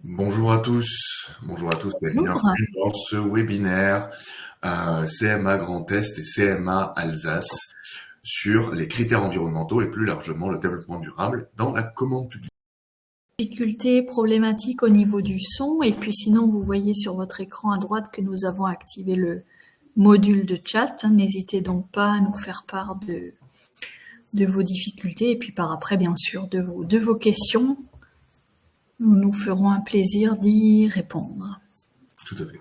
Bonjour à tous et Bonjour. bienvenue dans ce webinaire CMA Grand Est et CMA Alsace sur les critères environnementaux et plus largement le développement durable dans la commande publique. Difficulté problématique au niveau du son, et puis sinon vous voyez sur votre écran à droite que nous avons activé le module de chat. N'hésitez donc pas à nous faire part de vos difficultés et puis par après bien sûr de vos questions. Nous nous ferons un plaisir d'y répondre. Tout à fait.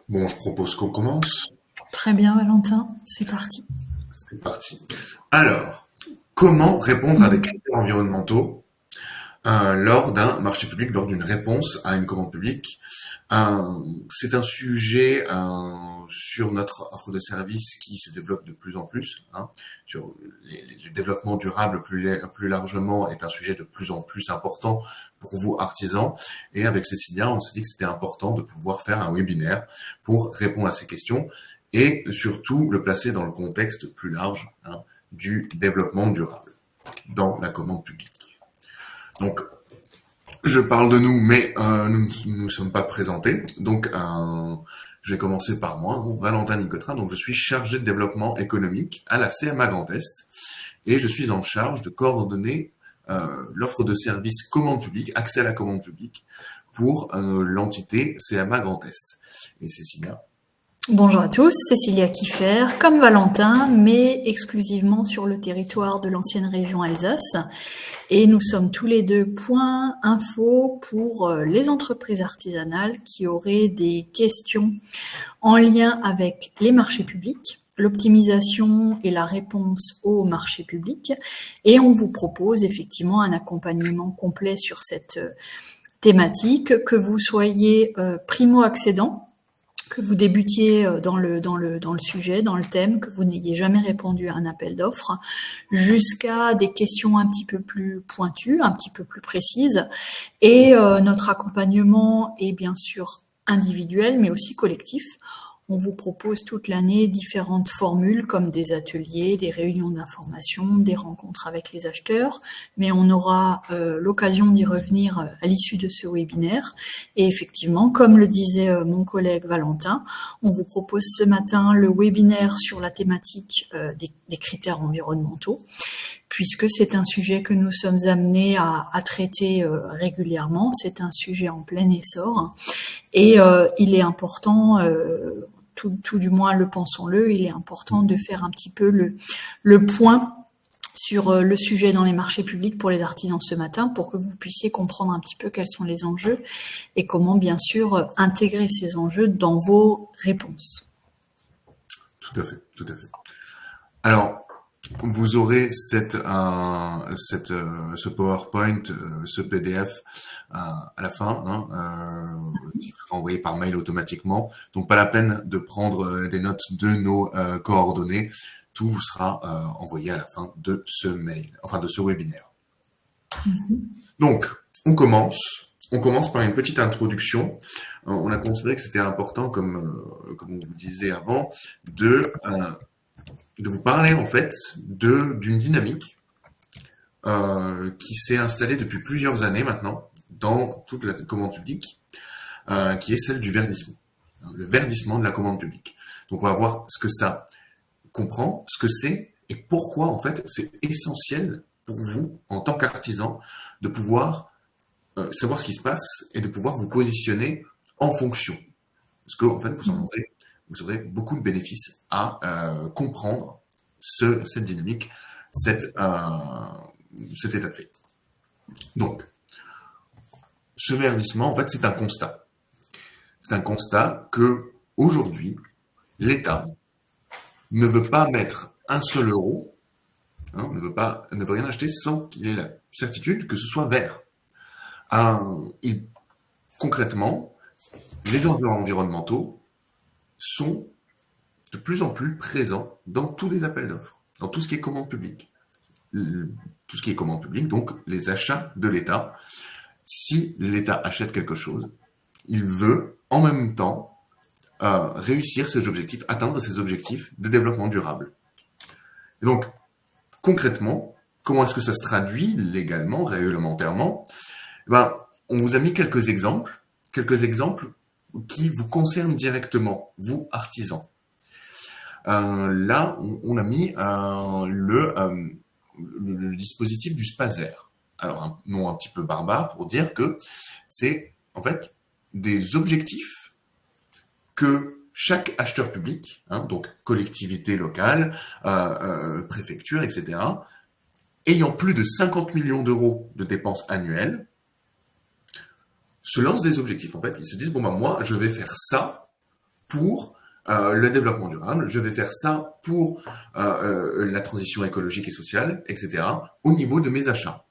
Bon, je propose qu'on commence. Très bien Valentin, c'est parti. C'est parti. Alors, comment répondre à des critères environnementaux lors d'un marché public, lors d'une réponse à une commande publique? C'est un sujet sur notre offre de services qui se développe de plus en plus. Sur le développement durable plus largement est un sujet de plus en plus important pour vous artisans. Et avec Cécilia, on s'est dit que c'était important de pouvoir faire un webinaire pour répondre à ces questions et surtout le placer dans le contexte plus large du développement durable dans la commande publique. Donc, je parle de nous, mais nous ne sommes pas présentés. Donc, je vais commencer par moi, Valentin Nicotra. Donc, je suis chargé de développement économique à la CMA Grand Est et je suis en charge de coordonner l'offre de services commande publique, accès à la commande publique pour l'entité CMA Grand Est. Et Cécilia. Bonjour à tous, Cécilia Kiffer, comme Valentin, mais exclusivement sur le territoire de l'ancienne région Alsace. Et nous sommes tous les deux points info pour les entreprises artisanales qui auraient des questions en lien avec les marchés publics, l'optimisation et la réponse aux marchés publics. Et on vous propose effectivement un accompagnement complet sur cette thématique, que vous soyez primo-accédant, que vous débutiez dans le sujet, dans le thème, que vous n'ayez jamais répondu à un appel d'offres, jusqu'à des questions un petit peu plus pointues, un petit peu plus précises. Et notre accompagnement est bien sûr individuel, mais aussi collectif. On vous propose toute l'année différentes formules comme des ateliers, des réunions d'information, des rencontres avec les acheteurs, mais on aura l'occasion d'y revenir à l'issue de ce webinaire. Et effectivement, comme le disait mon collègue Valentin, on vous propose ce matin le webinaire sur la thématique des critères environnementaux, puisque c'est un sujet que nous sommes amenés à traiter régulièrement. C'est un sujet en plein essor et il est important, tout du moins le pensons-le, il est important de faire un petit peu le point sur le sujet dans les marchés publics pour les artisans ce matin, pour que vous puissiez comprendre un petit peu quels sont les enjeux et comment bien sûr intégrer ces enjeux dans vos réponses. Tout à fait, tout à fait. Alors, vous aurez ce PowerPoint, ce PDF à la fin, qui sera envoyé par mail automatiquement. Donc, pas la peine de prendre des notes de nos coordonnées. Tout vous sera envoyé à la fin de ce mail, enfin de ce webinaire. Donc, on commence. On commence par une petite introduction. On a considéré que c'était important, comme on vous disait avant, de vous parler en fait d'une dynamique qui s'est installée depuis plusieurs années maintenant dans toute la commande publique, qui est celle du verdissement, le verdissement de la commande publique. Donc on va voir ce que ça comprend, ce que c'est et pourquoi en fait c'est essentiel pour vous en tant qu'artisan de pouvoir savoir ce qui se passe et de pouvoir vous positionner en fonction. Parce que en fait vous aurez beaucoup de bénéfices à comprendre cette dynamique, cet état de fait. Donc, ce verdissement, en fait, c'est un constat. C'est un constat que aujourd'hui, l'État ne veut pas mettre un seul euro, ne veut rien acheter sans qu'il ait la certitude que ce soit vert. Concrètement, les enjeux environnementaux sont de plus en plus présents dans tous les appels d'offres, dans tout ce qui est commande publique. Tout ce qui est commande publique, donc les achats de l'État. Si l'État achète quelque chose, il veut en même temps réussir ses objectifs, atteindre ses objectifs de développement durable. Et donc, concrètement, comment est-ce que ça se traduit légalement, réglementairement? On vous a mis quelques exemples qui vous concernent directement, vous, artisans. Là, on a mis le dispositif du SPASER. Alors, un nom un petit peu barbare pour dire que c'est en fait des objectifs que chaque acheteur public, donc collectivité locale, préfecture, etc., ayant plus de 50 millions d'euros de dépenses annuelles, se lancent des objectifs. En fait, ils se disent, moi, je vais faire ça pour le développement durable, je vais faire ça pour la transition écologique et sociale, etc., au niveau de mes achats.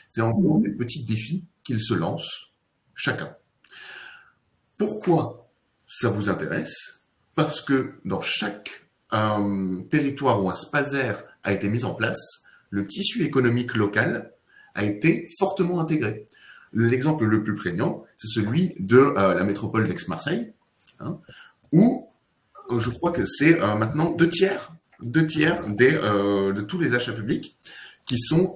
C'est en gros des petits défis qu'ils se lancent chacun. Pourquoi ça vous intéresse? Parce que dans chaque territoire où un SPASER a été mis en place, le tissu économique local a été fortement intégré. L'exemple le plus prégnant, c'est celui de la métropole d'Aix-Marseille, où je crois que c'est maintenant 2/3 de tous les achats publics qui sont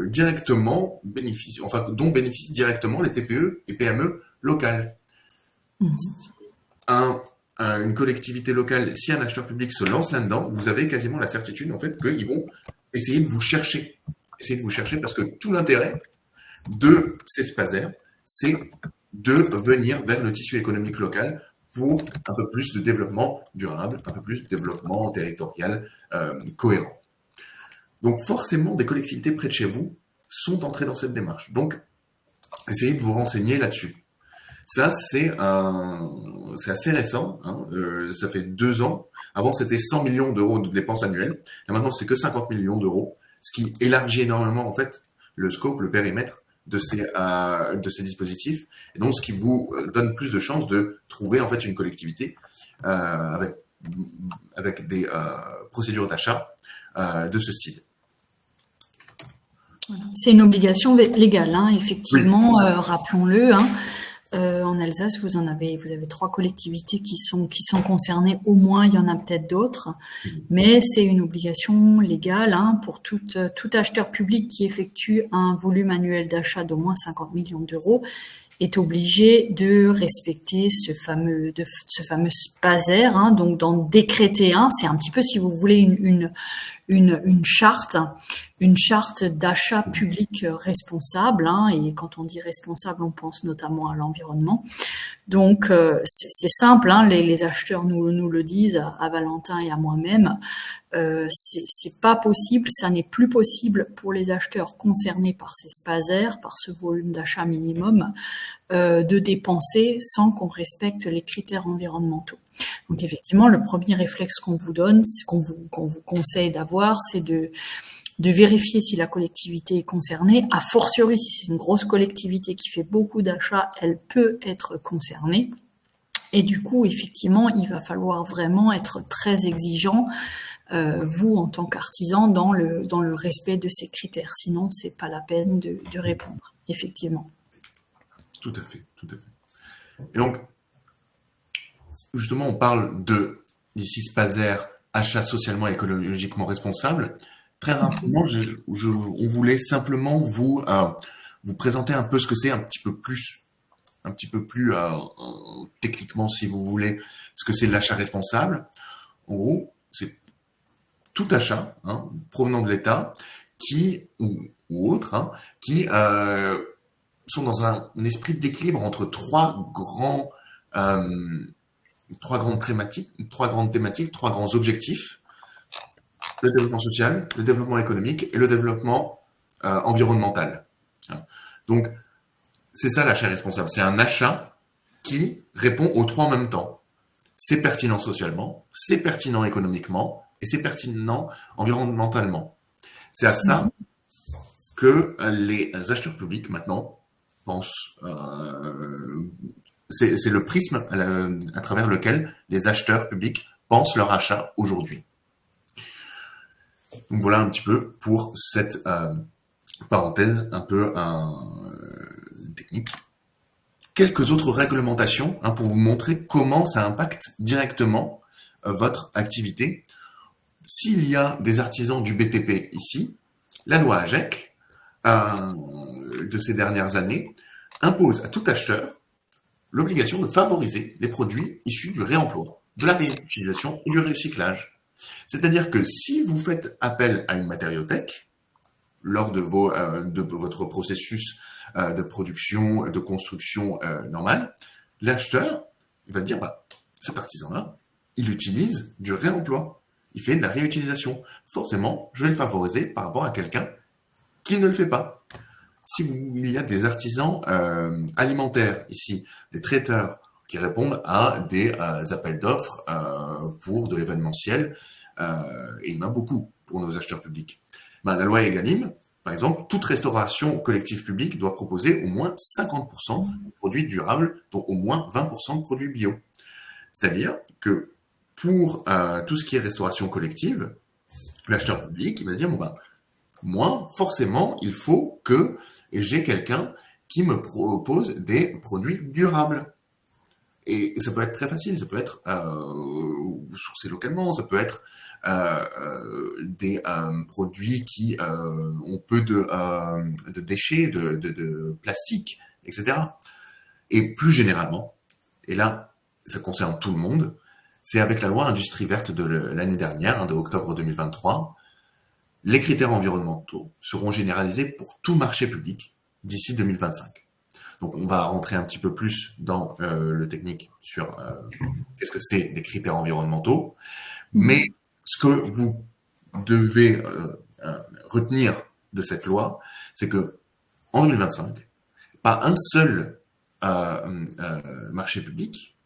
directement bénéficiés, dont bénéficient directement les TPE et PME locales. Une collectivité locale, si un acheteur public se lance là-dedans, vous avez quasiment la certitude en fait qu'ils vont essayer de vous chercher. Parce que tout l'intérêt de ces SPASER, c'est de venir vers le tissu économique local pour un peu plus de développement durable, un peu plus de développement territorial cohérent. Donc forcément, des collectivités près de chez vous sont entrées dans cette démarche. Donc, essayez de vous renseigner là-dessus. Ça, c'est assez récent. Ça fait 2 ans. Avant, c'était 100 millions d'euros de dépenses annuelles. Et maintenant, c'est que 50 millions d'euros, ce qui élargit énormément en fait le scope, le périmètre de ces dispositifs. Et donc, ce qui vous donne plus de chances de trouver en fait une collectivité avec des procédures d'achat de ce style. C'est une obligation légale, effectivement, oui. Rappelons-le. En Alsace, vous avez 3 collectivités qui sont concernées, au moins, il y en a peut-être d'autres, mais c'est une obligation légale pour tout acheteur public qui effectue un volume annuel d'achat d'au moins 50 millions d'euros est obligé de respecter ce fameux SPASER, donc d'en décréter un. C'est un petit peu, si vous voulez, une charte d'achat public responsable, et quand on dit responsable, on pense notamment à l'environnement. Donc c'est simple, les acheteurs nous le disent, à Valentin et à moi-même, c'est pas possible, ça n'est plus possible pour les acheteurs concernés par ces SPASER, par ce volume d'achat minimum, de dépenser sans qu'on respecte les critères environnementaux. Donc effectivement, le premier réflexe qu'on vous donne, qu'on vous conseille d'avoir, c'est de vérifier si la collectivité est concernée. A fortiori, si c'est une grosse collectivité qui fait beaucoup d'achats, elle peut être concernée. Et du coup, effectivement, il va falloir vraiment être très exigeant, vous en tant qu'artisan, dans le respect de ces critères. Sinon, c'est pas la peine de répondre, effectivement. Tout à fait. Et donc, justement, on parle ici SPASER, achat socialement et écologiquement responsable. Très rapidement, on voulait simplement vous présenter un peu ce que c'est un petit peu plus techniquement, si vous voulez, ce que c'est l'achat responsable. En gros, c'est tout achat provenant de l'État ou autre qui sont dans un esprit d'équilibre entre trois grandes thématiques, 3 grands objectifs le développement social, le développement économique et le développement environnemental. Donc, c'est ça l'achat responsable. C'est un achat qui répond aux trois en même temps. C'est pertinent socialement, c'est pertinent économiquement et c'est pertinent environnementalement. C'est à ça que les acheteurs publics maintenant pensent. C'est le prisme à travers lequel les acheteurs publics pensent leur achat aujourd'hui. Donc voilà un petit peu pour cette parenthèse un peu technique. Quelques autres réglementations pour vous montrer comment ça impacte directement votre activité. S'il y a des artisans du BTP ici, la loi AGEC de ces dernières années impose à tout acheteur l'obligation de favoriser les produits issus du réemploi, de la réutilisation et du recyclage. C'est-à-dire que si vous faites appel à une matériothèque lors de votre processus de production, de construction normale, l'acheteur va dire cet artisan-là, il utilise du réemploi, il fait de la réutilisation. Forcément, je vais le favoriser par rapport à quelqu'un qui ne le fait pas. Il y a des artisans alimentaires ici, des traiteurs qui répondent à des appels d'offres pour de l'événementiel, et il y en a beaucoup pour nos acheteurs publics. La loi Egalim, par exemple, toute restauration collective publique doit proposer au moins 50% de produits durables, dont au moins 20% de produits bio. C'est-à-dire que pour tout ce qui est restauration collective, l'acheteur public, il va se dire, moi, forcément, il faut que j'ai quelqu'un qui me propose des produits durables. Et ça peut être très facile, ça peut être sourcé localement, ça peut être des produits qui ont peu de déchets, de plastique, etc. Et plus généralement, et là, ça concerne tout le monde, c'est avec la loi Industrie verte de l'année dernière, de octobre 2023, les critères environnementaux seront généralisés pour tout marché public d'ici 2025. Donc on va rentrer un petit peu plus dans le technique sur qu'est-ce que c'est des critères environnementaux, mais ce que vous devez retenir de cette loi, c'est que en 2025, pas un seul marché public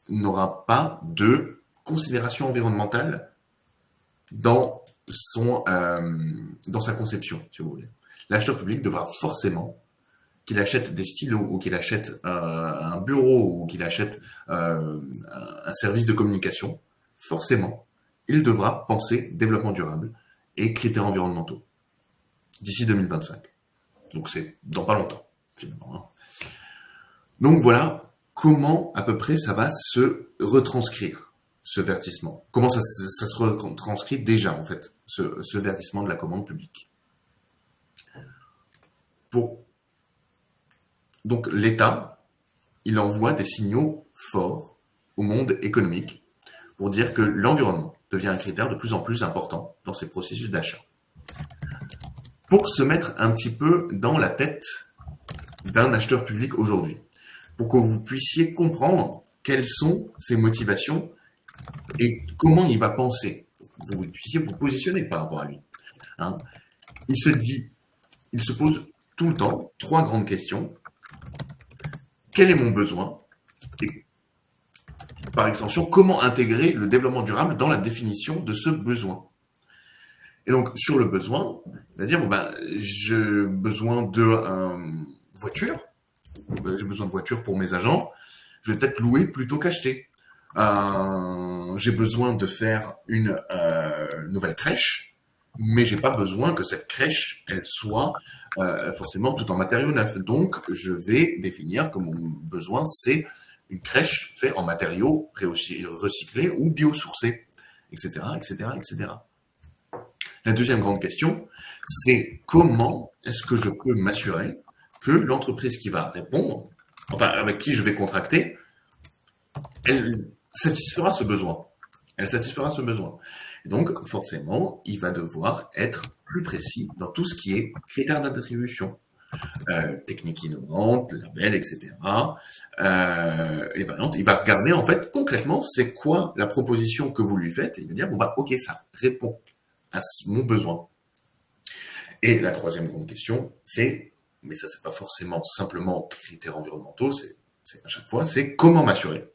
n'aura pas de considération environnementale dans sa conception, si vous voulez. L'acheteur public devra forcément, qu'il achète des stylos ou qu'il achète un bureau ou qu'il achète un service de communication, forcément, il devra penser développement durable et critères environnementaux d'ici 2025. Donc c'est dans pas longtemps, finalement. Donc voilà comment à peu près ça va se retranscrire, ce verdissement. Comment ça se retranscrit déjà, en fait, ce verdissement de la commande publique. Donc l'État, il envoie des signaux forts au monde économique pour dire que l'environnement devient un critère de plus en plus important dans ces processus d'achat. Pour se mettre un petit peu dans la tête d'un acheteur public aujourd'hui, pour que vous puissiez comprendre quelles sont ses motivations et comment il va penser, pour que vous puissiez vous positionner par rapport à lui. Il se pose tout le temps 3 grandes questions. Quel est mon besoin? Et par extension, comment intégrer le développement durable dans la définition de ce besoin? Et donc, sur le besoin, il va dire, j'ai besoin de voiture. J'ai besoin de voiture pour mes agents. Je vais peut-être louer plutôt qu'acheter. J'ai besoin de faire une nouvelle crèche, mais j'ai pas besoin que cette crèche, elle soit forcément tout en matériaux neufs. Donc, je vais définir que mon besoin, c'est une crèche faite en matériaux recyclés ou biosourcés, etc., etc., etc. La deuxième grande question, c'est comment est-ce que je peux m'assurer que l'entreprise qui va répondre, avec qui je vais contracter, elle satisfera ce besoin. Et donc, forcément, il va devoir être plus précis dans tout ce qui est critères d'attribution. techniques innovantes, labels, etc. Les variantes. Il va regarder en fait concrètement c'est quoi la proposition que vous lui faites et il va dire bon bah ok ça répond à mon besoin. Et la troisième grande question c'est mais ça c'est pas forcément simplement critères environnementaux, c'est à chaque fois c'est comment m'assurer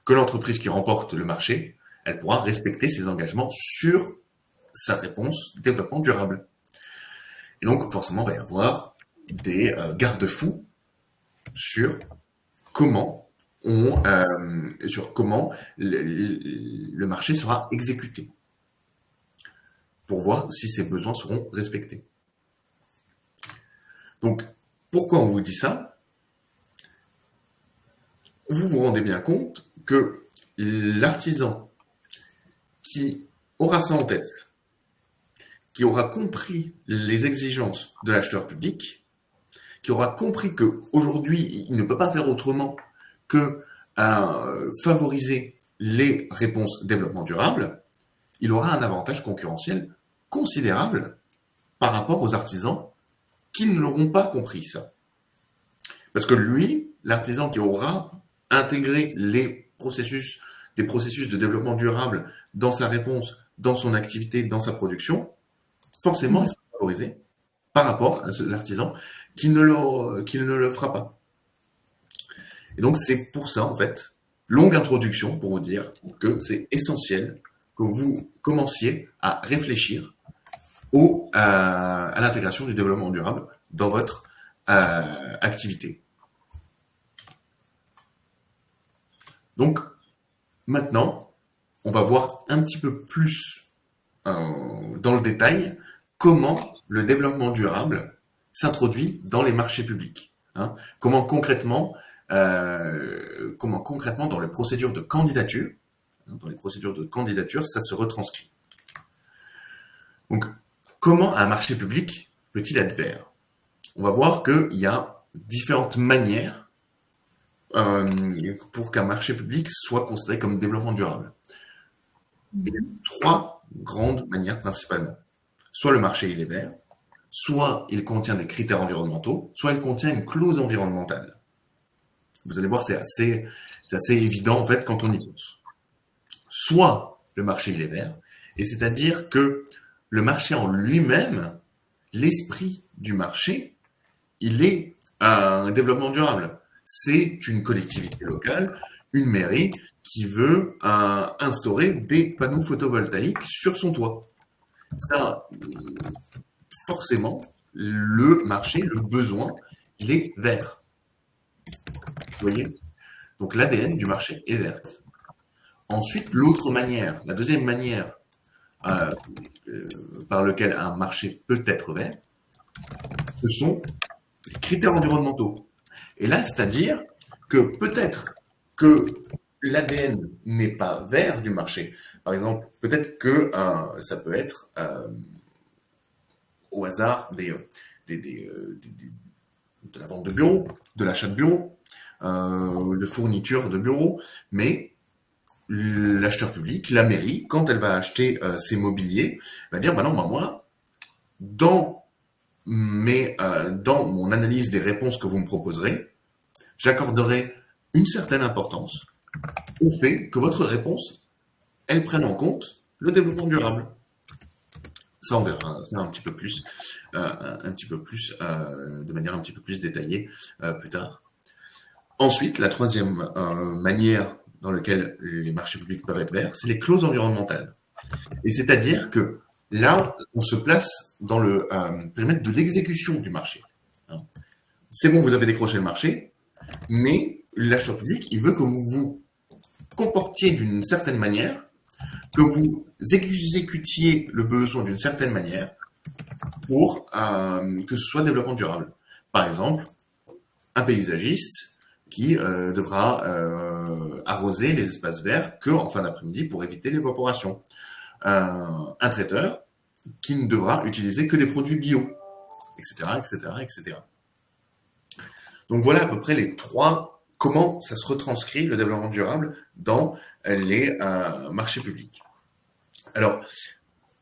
que l'entreprise qui remporte le marché elle pourra respecter ses engagements sur sa réponse développement durable. Et donc forcément il va y avoir des garde-fous sur comment sur comment le marché sera exécuté pour voir si ses besoins seront respectés. Donc, pourquoi on vous dit ça? Vous vous rendez bien compte que l'artisan qui aura ça en tête, qui aura compris les exigences de l'acheteur public, qui aura compris qu'aujourd'hui, il ne peut pas faire autrement que favoriser les réponses développement durable, il aura un avantage concurrentiel considérable par rapport aux artisans qui ne l'auront pas compris ça. Parce que lui, l'artisan qui aura intégré des processus de développement durable dans sa réponse, dans son activité, dans sa production, forcément, il sera favorisé par rapport à l'artisan qui ne le fera pas. Et donc, c'est pour ça, en fait, longue introduction pour vous dire que c'est essentiel que vous commenciez à réfléchir à l'intégration du développement durable dans votre activité. Donc, maintenant, on va voir un petit peu plus dans le détail comment le développement durable s'introduit dans les marchés publics. Hein. Comment concrètement dans les procédures de candidature, ça se retranscrit. Donc, comment un marché public peut-il être vert? On va voir qu'il y a différentes manières pour qu'un marché public soit considéré comme développement durable. Il y a 3 grandes manières principalement. Soit le marché il est vert, soit il contient des critères environnementaux, soit il contient une clause environnementale. Vous allez voir, c'est assez évident en fait quand on y pense. Soit le marché il est vert, et c'est-à-dire que le marché en lui-même, l'esprit du marché, il est un développement durable. C'est une collectivité locale, une mairie qui veut instaurer des panneaux photovoltaïques sur son toit. Ça, forcément, le marché, le besoin, il est vert. Vous voyez? Donc l'ADN du marché est verte. Ensuite, la deuxième manière par laquelle un marché peut être vert, ce sont les critères environnementaux. Et là, c'est-à-dire que peut-être que l'ADN n'est pas vert du marché. Par exemple, peut-être que ça peut être au hasard de la vente de bureaux, de l'achat de bureaux, de fourniture de bureaux, mais l'acheteur public, la mairie, quand elle va acheter ses mobiliers, va dire bah non, bah moi, dans mon analyse des réponses que vous me proposerez, j'accorderai une certaine importance au fait que votre réponse, elle prenne en compte le développement durable. Ça, on verra ça un petit peu plus, de manière un petit peu plus détaillée plus tard. Ensuite, la troisième manière dans laquelle les marchés publics peuvent être verts, c'est les clauses environnementales. Et c'est-à-dire que là, on se place dans le périmètre de l'exécution du marché. C'est bon, vous avez décroché le marché, mais l'acheteur public, il veut que vous vous comportiez d'une certaine manière, que vous exécutiez le besoin d'une certaine manière pour que ce soit développement durable. Par exemple, un paysagiste qui devra arroser les espaces verts qu'en fin d'après-midi pour éviter l'évaporation. Un traiteur qui ne devra utiliser que des produits bio, etc., etc., etc. Donc voilà à peu près les 3, comment ça se retranscrit le développement durable dans les marchés publics. Alors,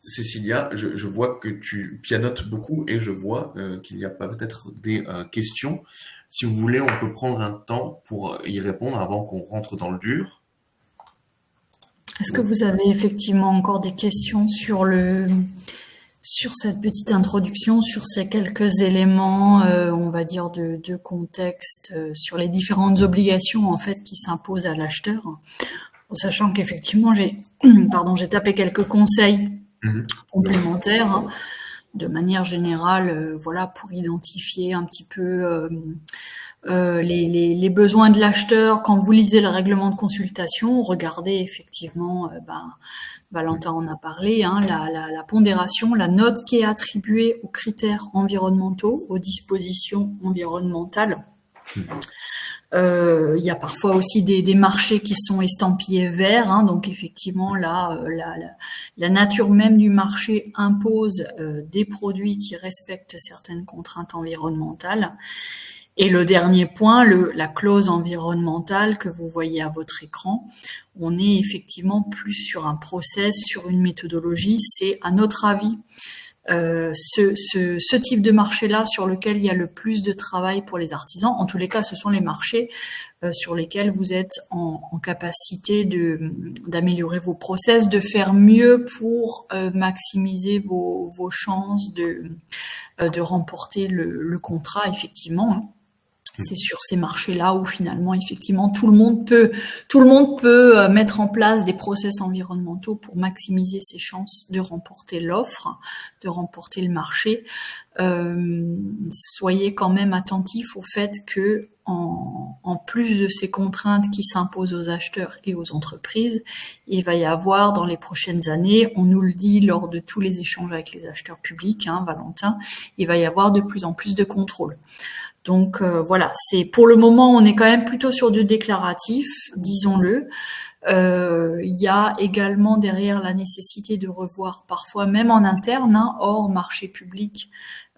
Cécilia, je vois que tu pianotes beaucoup et je vois qu'il y a pas peut-être des questions. Si vous voulez, on peut prendre un temps pour y répondre avant qu'on rentre dans le dur. Est-ce que vous avez effectivement encore des questions sur cette petite introduction, sur ces quelques éléments, on va dire de contexte, sur les différentes obligations en fait qui s'imposent à l'acheteur, en sachant qu'effectivement j'ai tapé quelques conseils Mhm. complémentaires, hein, de manière générale, voilà, pour identifier un petit peu les besoins de l'acheteur. Quand vous lisez le règlement de consultation, regardez effectivement, Valentin en a parlé, hein, la pondération, la note qui est attribuée aux critères environnementaux, aux dispositions environnementales. Il y a parfois aussi des marchés qui sont estampillés verts, hein, donc effectivement là, la nature même du marché impose des produits qui respectent certaines contraintes environnementales. Et le dernier point, la clause environnementale que vous voyez à votre écran, on est effectivement plus sur un process, sur une méthodologie. C'est à notre avis ce type de marché-là sur lequel il y a le plus de travail pour les artisans. En tous les cas, ce sont les marchés sur lesquels vous êtes en capacité d'améliorer vos process, de faire mieux pour maximiser vos chances de remporter le contrat, effectivement, hein. C'est sur ces marchés-là où finalement, effectivement, tout le monde peut mettre en place des process environnementaux pour maximiser ses chances de remporter l'offre, de remporter le marché. Soyez quand même attentifs au fait que, en plus de ces contraintes qui s'imposent aux acheteurs et aux entreprises, il va y avoir dans les prochaines années, on nous le dit lors de tous les échanges avec les acheteurs publics, hein, Valentin, il va y avoir de plus en plus de contrôles. Donc voilà, c'est pour le moment, on est quand même plutôt sur du déclaratif, disons-le. Il y a également derrière la nécessité de revoir parfois, même en interne, hein, hors marché public,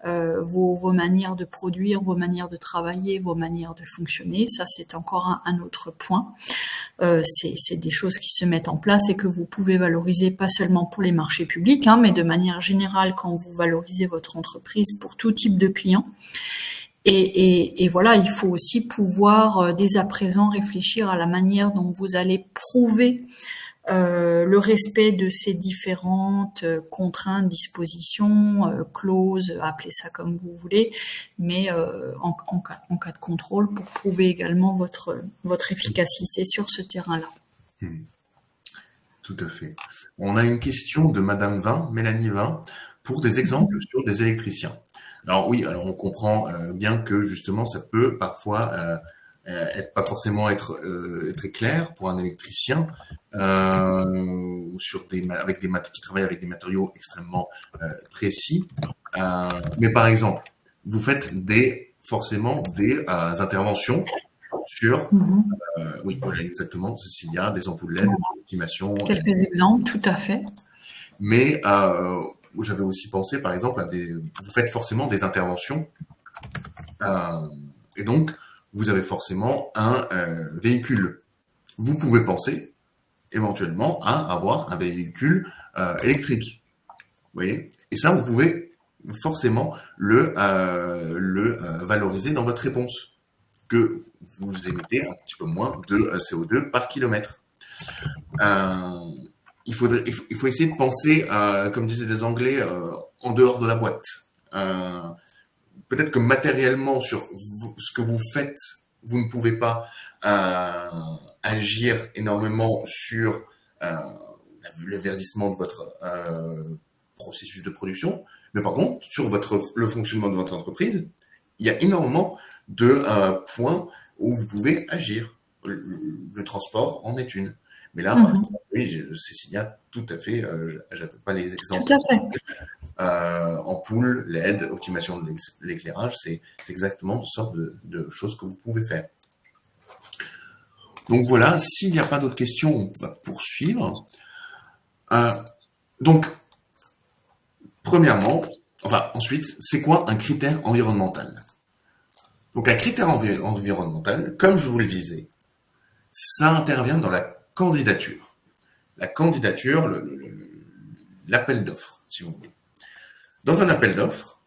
vos manières de produire, vos manières de travailler, vos manières de fonctionner. Ça, c'est encore un autre point. C'est des choses qui se mettent en place et que vous pouvez valoriser pas seulement pour les marchés publics, hein, mais de manière générale quand vous valorisez votre entreprise pour tout type de clients. Et voilà, il faut aussi pouvoir dès à présent réfléchir à la manière dont vous allez prouver le respect de ces différentes contraintes, dispositions, clauses, appelez ça comme vous voulez, mais en cas de contrôle pour prouver également votre efficacité sur ce terrain-là. Tout à fait. On a une question de Madame Vin, Mélanie Vin, pour des exemples sur des électriciens. Alors oui, alors on comprend bien que justement ça peut parfois être pas forcément être très clair pour un électricien sur avec qui travaille avec des matériaux extrêmement précis. Mais par exemple, vous faites forcément des interventions sur oui, voilà, exactement, Cécilia, des ampoules LED, estimation. Quelques exemples, tout à fait. Mais j'avais aussi pensé, par exemple, vous faites forcément des interventions, et donc vous avez forcément un véhicule. Vous pouvez penser éventuellement à avoir un véhicule électrique. Vous voyez? Et ça, vous pouvez forcément le valoriser dans votre réponse, que vous émettez un petit peu moins de CO2 par kilomètre. Il faut essayer de penser, comme disaient les Anglais, en dehors de la boîte. Peut-être que matériellement, sur ce que vous faites, vous ne pouvez pas agir énormément sur le verdissement de votre processus de production, mais par contre, sur le fonctionnement de votre entreprise, il y a énormément de points où vous pouvez agir. Le transport en est une. Mais là, oui, Cécilia, tout à fait, j'avais pas les exemples. Tout à fait. Ampoule, LED, optimisation de l'éclairage, c'est exactement une sorte de choses que vous pouvez faire. Donc voilà, s'il n'y a pas d'autres questions, on va poursuivre. Donc, premièrement, ensuite, c'est quoi un critère environnemental? Donc un critère environnemental, comme je vous le disais, ça intervient dans la candidature. La candidature, l'appel d'offres, si vous voulez. Dans un appel d'offres,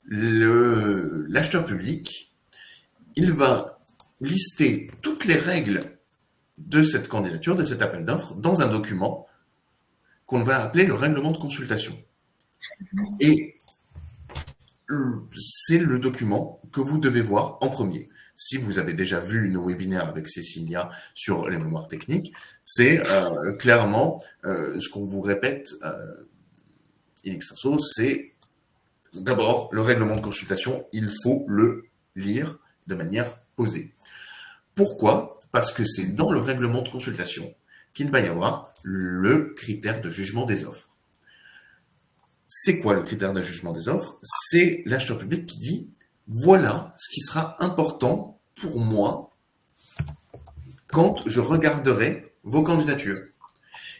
l'acheteur public, il va lister toutes les règles de cette candidature, de cet appel d'offres, dans un document qu'on va appeler le règlement de consultation. Et c'est le document que vous devez voir en premier. Si vous avez déjà vu nos webinaires avec Cécilia sur les mémoires techniques, c'est clairement ce qu'on vous répète in extenso, c'est d'abord le règlement de consultation, il faut le lire de manière posée. Pourquoi ? Parce que c'est dans le règlement de consultation qu'il va y avoir le critère de jugement des offres. C'est quoi le critère de jugement des offres? C'est l'acheteur public qui dit voilà ce qui sera important pour moi quand je regarderai vos candidatures.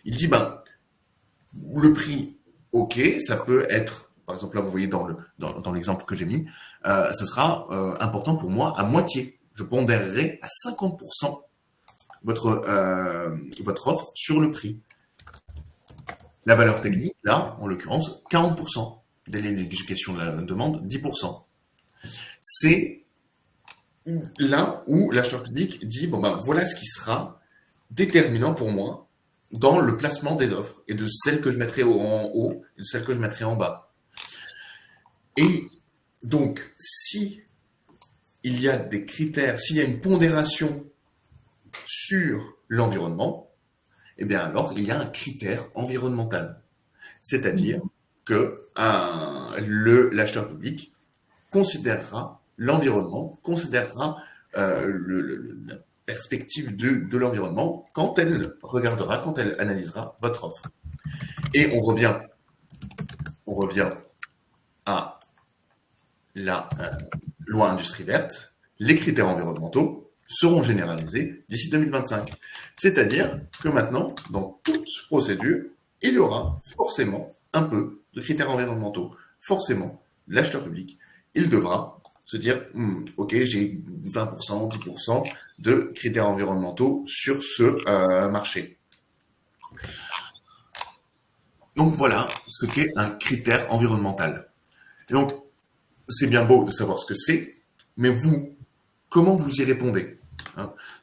Il dit le prix, ok, ça peut être, par exemple là vous voyez dans l'exemple que j'ai mis, ça sera important pour moi à moitié. Je pondérerai à 50% votre offre sur le prix. La valeur technique, là, en l'occurrence, 40%. Délai d'exécution de la demande, 10%. C'est là où l'acheteur public dit, voilà ce qui sera déterminant pour moi dans le placement des offres et de celles que je mettrai en haut et de celles que je mettrai en bas. Et donc, si il y a des critères, s'il y a une pondération sur l'environnement, eh bien alors il y a un critère environnemental. C'est-à-dire que l'acheteur public considérera l'environnement, considérera la perspective de l'environnement quand elle regardera, quand elle analysera votre offre. Et on revient à la loi industrie verte. Les critères environnementaux seront généralisés d'ici 2025. C'est-à-dire que maintenant, dans toute procédure, il y aura forcément un peu de critères environnementaux. Forcément, l'acheteur public, il devra se dire ok, j'ai 20%, 10% de critères environnementaux sur ce marché. Donc voilà ce qu'est un critère environnemental. Et donc, c'est bien beau de savoir ce que c'est, mais vous, comment vous y répondez ?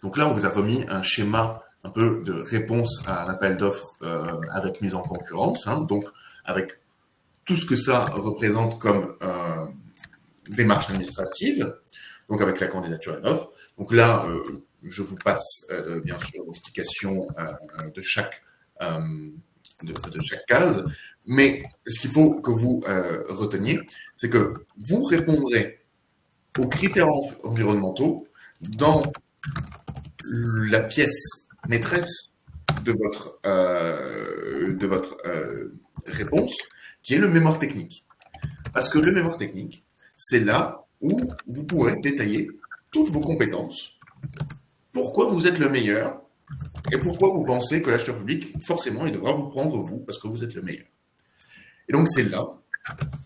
Donc là, on vous a remis un schéma un peu de réponse à un appel d'offres avec mise en concurrence, donc avec tout ce que ça représente comme démarche administrative, donc avec la candidature à l'offre. Donc là, je vous passe bien sûr l'explication de chaque case, mais ce qu'il faut que vous reteniez, c'est que vous répondrez aux critères environnementaux dans la pièce maîtresse de votre réponse, qui est le mémoire technique. Parce que le mémoire technique, c'est là où vous pourrez détailler toutes vos compétences, pourquoi vous êtes le meilleur, et pourquoi vous pensez que l'acheteur public, forcément, il devra vous prendre vous, parce que vous êtes le meilleur. Et donc, c'est là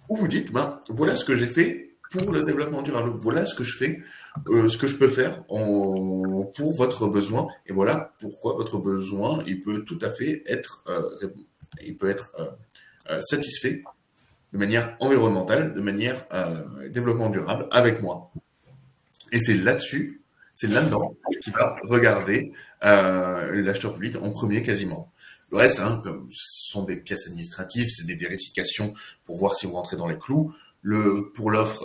où vous dites, voilà ce que j'ai fait pour le développement durable. Voilà ce que je fais, ce que je peux faire pour votre besoin. Et voilà pourquoi votre besoin, il peut tout à fait être, satisfait de manière environnementale, de manière développement durable avec moi. Et c'est là-dessus, c'est là-dedans qu'il va regarder l'acheteur public en premier quasiment. Le reste, comme ce sont des pièces administratives, c'est des vérifications pour voir si vous rentrez dans les clous. Pour l'offre,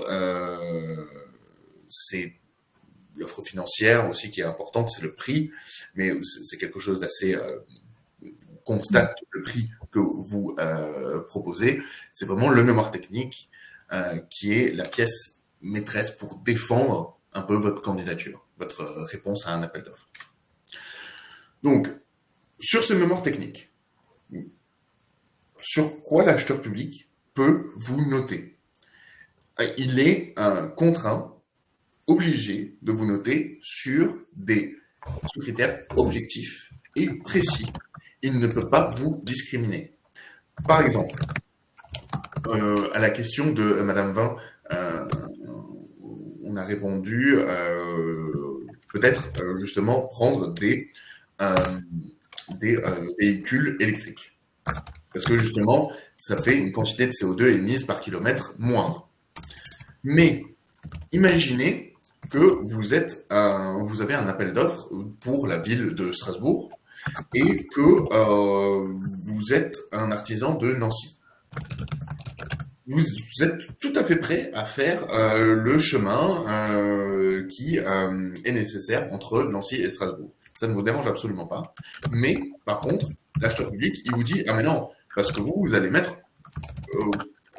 c'est l'offre financière aussi qui est importante, c'est le prix, mais c'est quelque chose d'assez constate le prix que vous proposez. C'est vraiment le mémoire technique qui est la pièce maîtresse pour défendre un peu votre candidature, votre réponse à un appel d'offres. Donc, sur ce mémoire technique, sur quoi l'acheteur public peut vous noter? Il est contraint, obligé de vous noter sur des critères objectifs et précis. Il ne peut pas vous discriminer. Par exemple, à la question de Madame Vin, on a répondu peut-être justement prendre des véhicules électriques. Parce que justement, ça fait une quantité de CO2 émise par kilomètre moindre. Mais imaginez que vous avez un appel d'offres pour la ville de Strasbourg et que vous êtes un artisan de Nancy. Vous êtes tout à fait prêt à faire le chemin qui est nécessaire entre Nancy et Strasbourg. Ça ne vous dérange absolument pas. Mais par contre, l'acheteur public, il vous dit, ah mais non, parce que vous allez mettre,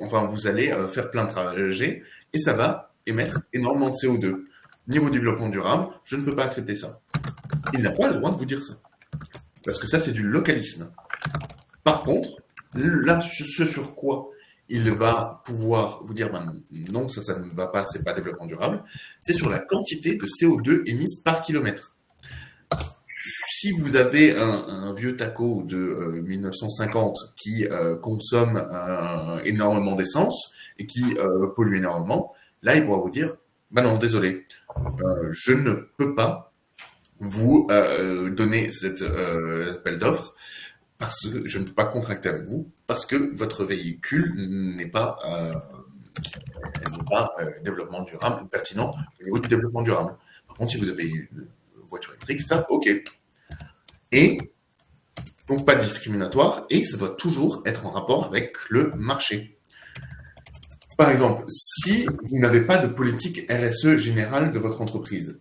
vous allez faire plein de trajets et ça va émettre énormément de CO2. Niveau développement durable, je ne peux pas accepter ça. Il n'a pas le droit de vous dire ça. Parce que ça, c'est du localisme. Par contre, là, ce sur quoi il va pouvoir vous dire ben, non, ça ne va pas, c'est pas développement durable, c'est sur la quantité de CO2 émise par kilomètre. Si vous avez un vieux taco de 1950 qui consomme énormément d'essence et qui pollue énormément, là, il pourra vous dire ben non, désolé, je ne peux pas vous donner cet appel d'offres parce que je ne peux pas contracter avec vous parce que votre véhicule n'est pas développement durable, pertinent au niveau du développement durable. Par contre, si vous avez une voiture électrique, ça, ok. Et donc pas discriminatoire et ça doit toujours être en rapport avec le marché. Par exemple, si vous n'avez pas de politique RSE générale de votre entreprise,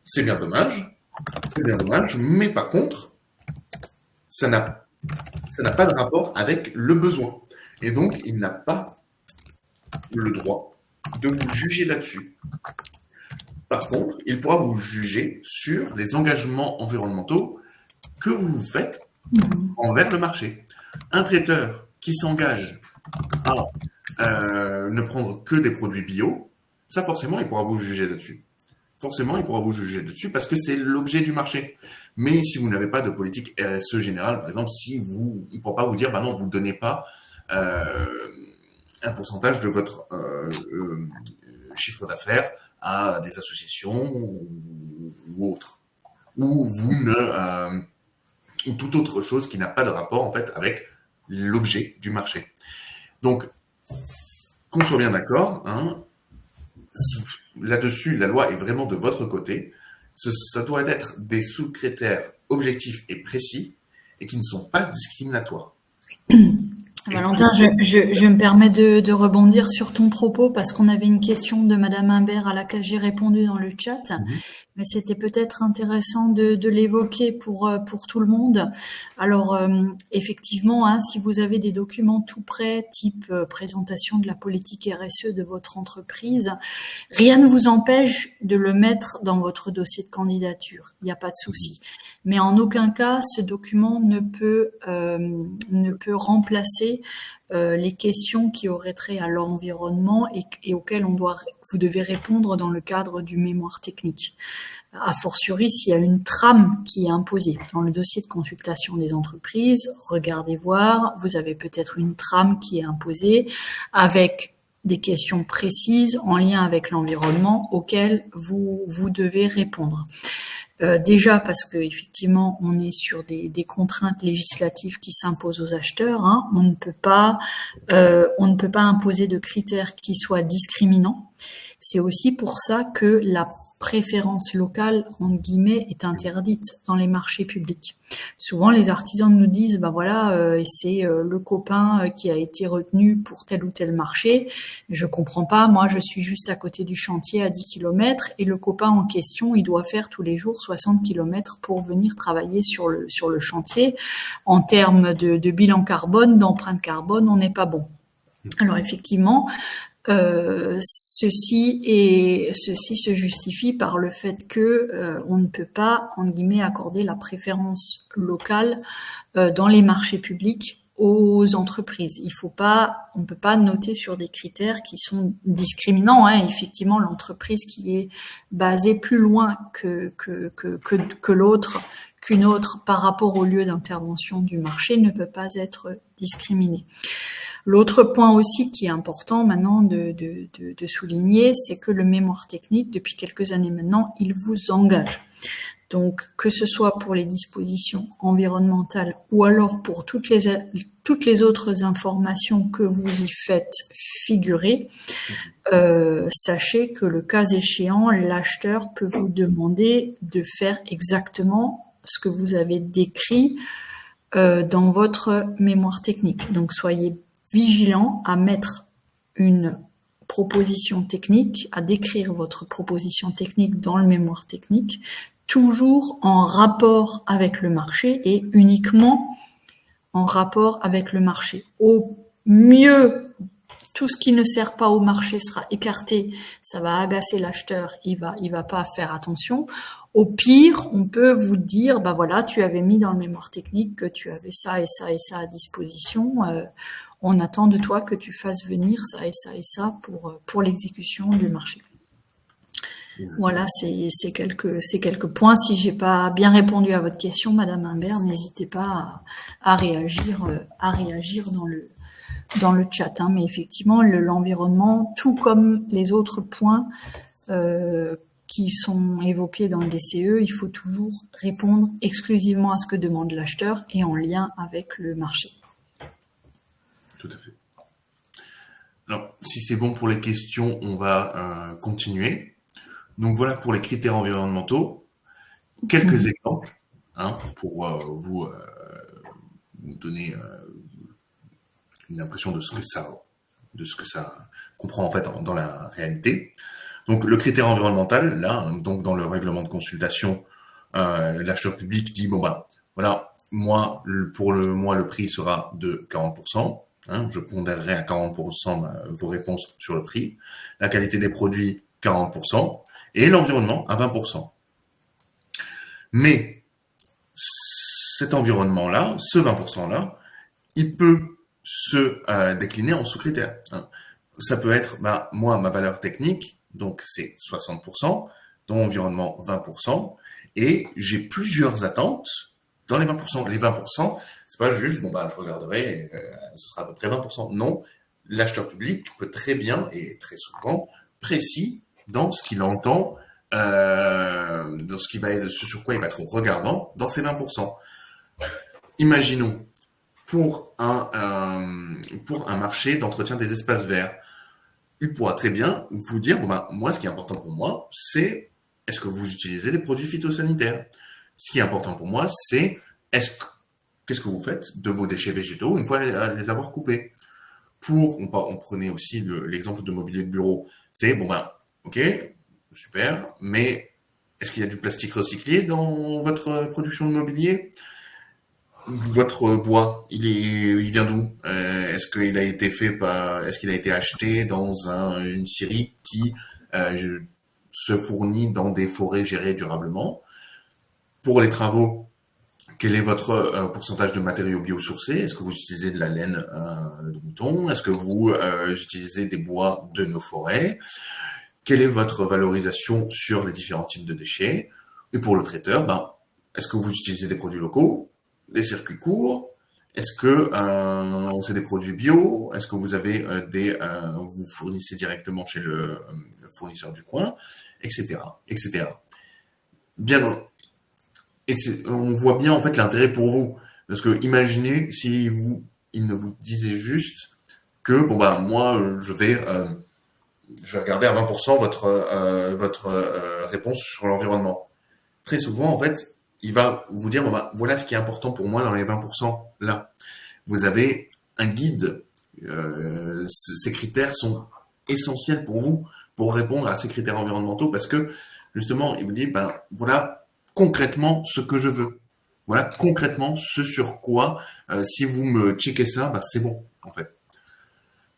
c'est bien dommage, mais par contre, ça n'a pas de rapport avec le besoin. Et donc, il n'a pas le droit de vous juger là-dessus. Par contre, il pourra vous juger sur les engagements environnementaux que vous faites envers le marché. Un traiteur qui s'engage à ne prendre que des produits bio, ça forcément, il pourra vous juger là-dessus. Forcément, il pourra vous juger dessus parce que c'est l'objet du marché. Mais si vous n'avez pas de politique RSE générale, par exemple, il ne pourra pas vous dire, bah non, vous ne donnez pas un pourcentage de votre chiffre d'affaires à des associations ou autres. Ou vous ne... ou toute autre chose qui n'a pas de rapport, en fait, avec l'objet du marché. Donc, qu'on soit bien d'accord, hein, là-dessus, la loi est vraiment de votre côté. Ça doit être des sous-critères objectifs et précis et qui ne sont pas discriminatoires. Valentin, je me permets de rebondir sur ton propos parce qu'on avait une question de Madame Imbert à laquelle j'ai répondu dans le chat, mais c'était peut-être intéressant de l'évoquer pour tout le monde. Alors, effectivement, hein, si vous avez des documents tout prêts, type présentation de la politique RSE de votre entreprise, rien ne vous empêche de le mettre dans votre dossier de candidature. Il n'y a pas de souci. Mais en aucun cas, ce document ne peut remplacer les questions qui auraient trait à l'environnement et auxquelles vous devez répondre dans le cadre du mémoire technique. A fortiori, s'il y a une trame qui est imposée dans le dossier de consultation des entreprises, regardez voir, vous avez peut-être une trame qui est imposée avec des questions précises en lien avec l'environnement auxquelles vous devez répondre. Déjà parce que effectivement on est sur des contraintes législatives qui s'imposent aux acheteurs. Hein. On ne peut pas imposer de critères qui soient discriminants. C'est aussi pour ça que la préférence locale, entre guillemets, est interdite dans les marchés publics. Souvent, les artisans nous disent, ben voilà, c'est le copain qui a été retenu pour tel ou tel marché. Je comprends pas, moi, je suis juste à côté du chantier à 10 km et le copain en question, il doit faire tous les jours 60 km pour venir travailler sur le chantier. En termes de bilan carbone, d'empreinte carbone, on n'est pas bon. Alors effectivement, ceci se justifie par le fait que on ne peut pas, entre guillemets, accorder la préférence locale dans les marchés publics aux entreprises. On peut pas noter sur des critères qui sont discriminants. Hein. Effectivement, l'entreprise qui est basée plus loin que qu'une autre par rapport au lieu d'intervention du marché ne peut pas être discriminée. L'autre point aussi qui est important maintenant de souligner, c'est que le mémoire technique, depuis quelques années maintenant, il vous engage. Donc, que ce soit pour les dispositions environnementales ou alors pour toutes les autres informations que vous y faites figurer, sachez que le cas échéant, l'acheteur peut vous demander de faire exactement ce que vous avez décrit dans votre mémoire technique. Donc, soyez vigilant à mettre une proposition technique, à décrire votre proposition technique dans le mémoire technique, toujours en rapport avec le marché et uniquement en rapport avec le marché. Au mieux, tout ce qui ne sert pas au marché sera écarté, ça va agacer l'acheteur, il va pas faire attention. Au pire, on peut vous dire, bah voilà, tu avais mis dans le mémoire technique que tu avais ça et ça et ça à disposition, on attend de toi que tu fasses venir ça et ça et ça pour l'exécution du marché. Voilà, c'est quelques points. Si j'ai pas bien répondu à votre question, Madame Imbert, n'hésitez pas à réagir dans le chat. Mais effectivement, l'environnement, tout comme les autres points qui sont évoqués dans le DCE, il faut toujours répondre exclusivement à ce que demande l'acheteur et en lien avec le marché. Tout à fait. Alors, si c'est bon pour les questions, on va continuer. Donc voilà pour les critères environnementaux. Quelques exemples pour vous donner une impression de ce que ça comprend en fait dans la réalité. Donc le critère environnemental, là, donc dans le règlement de consultation, l'acheteur public dit bon bah voilà, pour le mois le prix sera de 40%. Je pondérerai à 40% vos réponses sur le prix. La qualité des produits 40%. Et l'environnement à 20%. Mais cet environnement-là, ce 20%-là, il peut se décliner en sous-critères. Ça peut être, moi, ma valeur technique, donc c'est 60%, dans l'environnement 20%, et j'ai plusieurs attentes dans les 20%. Les 20%, c'est pas juste, je regarderai, ce sera à peu près 20%. Non, l'acheteur public peut très bien, et très souvent, précis dans ce qu'il entend, dans ce sur quoi il va être regardant dans ces 20%. Imaginons pour un marché d'entretien des espaces verts, il pourra très bien vous dire moi ce qui est important pour moi c'est est-ce que vous utilisez des produits phytosanitaires. Ce qui est important pour moi c'est qu'est-ce que vous faites de vos déchets végétaux une fois les avoir coupés. On prenait aussi l'exemple de mobilier de bureau. C'est ok, super, mais est-ce qu'il y a du plastique recyclé dans votre production de mobilier? Votre bois, il vient d'où? Est-ce qu'il a été acheté dans une scierie qui se fournit dans des forêts gérées durablement? Pour les travaux, quel est votre pourcentage de matériaux biosourcés? Est-ce que vous utilisez de la laine de mouton? Est-ce que vous utilisez des bois de nos forêts? Quelle est votre valorisation sur les différents types de déchets? Et pour le traiteur, est-ce que vous utilisez des produits locaux, des circuits courts? Est-ce que c'est des produits bio? Est-ce que vous avez vous fournissez directement chez le fournisseur du coin, etc., etc. Bien, et on voit bien en fait l'intérêt pour vous, parce que imaginez si il ne vous disait juste que moi je vais regarder à 20% votre réponse sur l'environnement. Très souvent, en fait, il va vous dire, voilà ce qui est important pour moi dans les 20% là. Vous avez un guide. Ces critères sont essentiels pour vous, pour répondre à ces critères environnementaux, parce que, justement, il vous dit, voilà concrètement ce que je veux. Voilà concrètement ce sur quoi, si vous me checkez ça, c'est bon, en fait.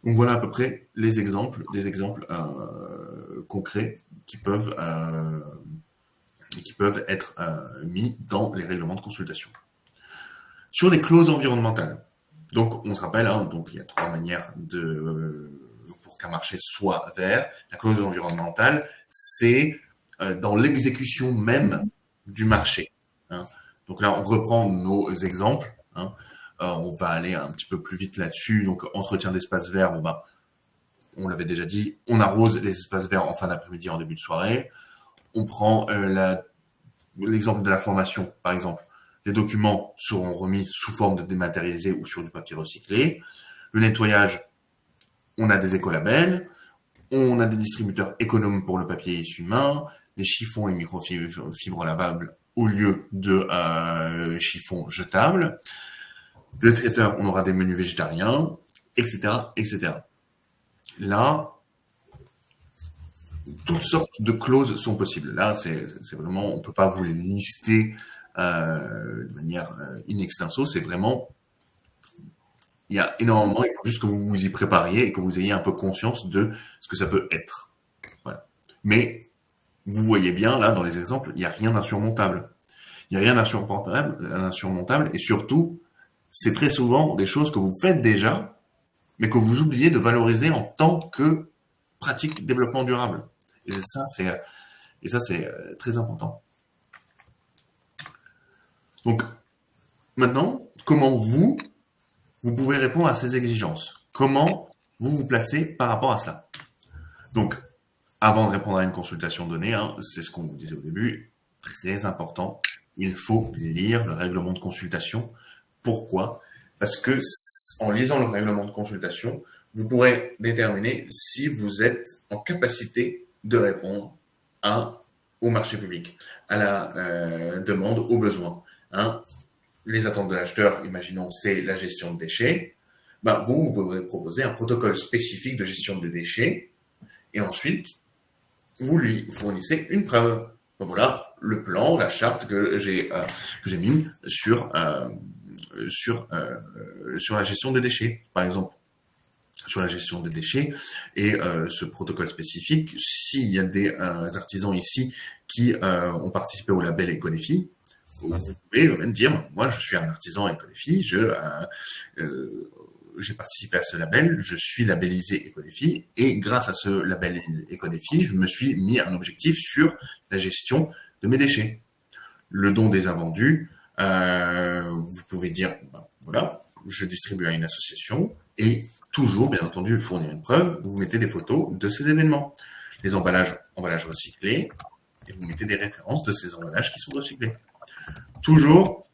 Donc voilà à peu près des exemples concrets qui peuvent être mis dans les règlements de consultation. Sur les clauses environnementales, donc on se rappelle, donc il y a 3 manières pour qu'un marché soit vert. La clause environnementale, c'est dans l'exécution même du marché. Donc là, on reprend nos exemples. On va aller un petit peu plus vite là-dessus. Donc, entretien d'espaces verts, on l'avait déjà dit, on arrose les espaces verts en fin d'après-midi, en début de soirée. On prend l'exemple de la formation, par exemple. Les documents seront remis sous forme de dématérialisé ou sur du papier recyclé. Le nettoyage, on a des écolabels, on a des distributeurs économes pour le papier issu main, des chiffons et microfibres lavables au lieu de chiffons jetables. Le traiteur, on aura des menus végétariens, etc., etc. Là, toutes sortes de clauses sont possibles. Là, c'est vraiment, on peut pas vous les lister de manière in extenso. C'est vraiment, il y a énormément. Il faut juste que vous vous y prépariez et que vous ayez un peu conscience de ce que ça peut être. Voilà. Mais vous voyez bien là dans les exemples, il n'y a rien d'insurmontable. Il n'y a rien d'insurmontable, et surtout, c'est très souvent des choses que vous faites déjà, mais que vous oubliez de valoriser en tant que pratique développement durable. Et ça, c'est très important. Donc, maintenant, comment vous pouvez répondre à ces exigences? Comment vous vous placez par rapport à cela? Donc, avant de répondre à une consultation donnée, hein, c'est ce qu'on vous disait au début, très important, il faut lire le règlement de consultation. Pourquoi? Parce que en lisant le règlement de consultation, vous pourrez déterminer si vous êtes en capacité de répondre au marché public, à la demande, aux besoins. Hein. Les attentes de l'acheteur, imaginons, c'est la gestion de déchets. Ben, vous pouvez proposer un protocole spécifique de gestion des déchets et ensuite, vous lui fournissez une preuve. Donc voilà le plan, la charte que j'ai mis sur la gestion des déchets, par exemple. Sur la gestion des déchets et ce protocole spécifique, s'il y a des artisans ici qui ont participé au label Ecodefi, vous pouvez même dire, moi je suis un artisan Ecodefi, j'ai participé à ce label, je suis labellisé Ecodefi, et grâce à ce label Ecodefi, je me suis mis un objectif sur la gestion de mes déchets. Le don des invendus, vous pouvez dire, ben, voilà, je distribue à une association, et toujours, bien entendu, fournir une preuve, vous mettez des photos de ces événements. Les emballages recyclés, et vous mettez des références de ces emballages qui sont recyclés. Toujours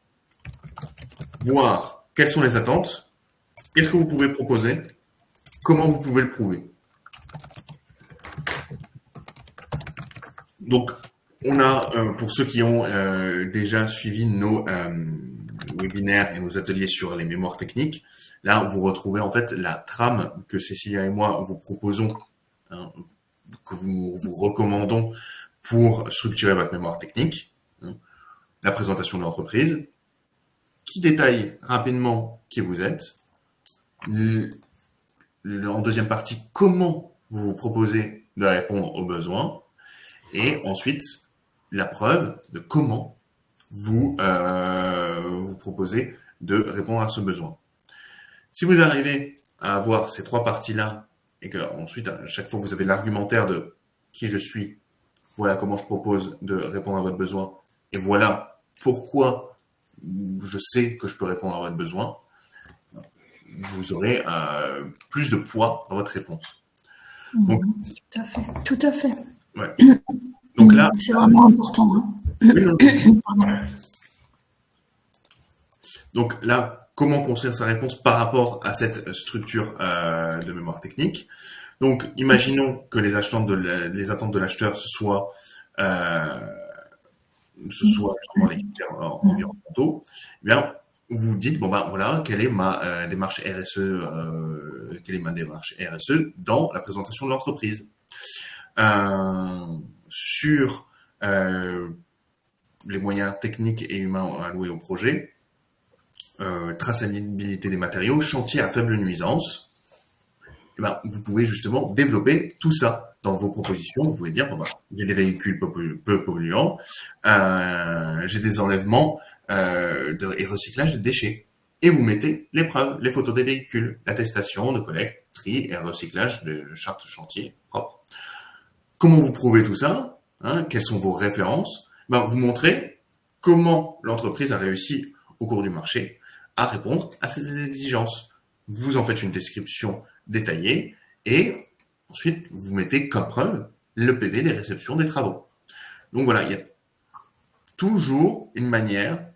voir quelles sont les attentes, qu'est-ce que vous pouvez proposer, comment vous pouvez le prouver. Donc, on a, pour ceux qui ont déjà suivi nos webinaires et nos ateliers sur les mémoires techniques, là, vous retrouvez en fait la trame que Cécilia et moi vous proposons, hein, que vous recommandons pour structurer votre mémoire technique. Hein. La présentation de l'entreprise, qui détaille rapidement qui vous êtes. En deuxième partie, comment vous vous proposez de répondre aux besoins. Et ensuite, la preuve de comment vous vous proposez de répondre à ce besoin. Si vous arrivez à avoir ces trois parties-là, et que ensuite, à chaque fois, vous avez l'argumentaire de qui je suis, voilà comment je propose de répondre à votre besoin, et voilà pourquoi je sais que je peux répondre à votre besoin, vous aurez plus de poids dans votre réponse. Donc, tout à fait. Tout à fait. Ouais. Donc là, c'est vraiment important. Hein. Oui, donc là, comment construire sa réponse par rapport à cette structure de mémoire technique? Donc, imaginons que les attentes de l'acheteur ce soit justement les critères environnementaux. Eh bien, vous dites bon ben voilà quelle est ma démarche RSE, dans la présentation de l'entreprise. Sur les moyens techniques et humains alloués au projet, traçabilité des matériaux, chantier à faible nuisance, et ben, vous pouvez justement développer tout ça dans vos propositions. Vous pouvez dire, bon, ben, j'ai des véhicules peu polluants, j'ai des enlèvements et recyclage de déchets. Et vous mettez les preuves, les photos des véhicules, l'attestation de collecte, tri et recyclage de charte chantier propre. Comment vous prouvez tout ça, hein, quelles sont vos références? Ben, vous montrez comment l'entreprise a réussi au cours du marché à répondre à ces exigences. Vous en faites une description détaillée et ensuite vous mettez comme preuve le PV des réceptions des travaux. Donc voilà, il y a toujours une manière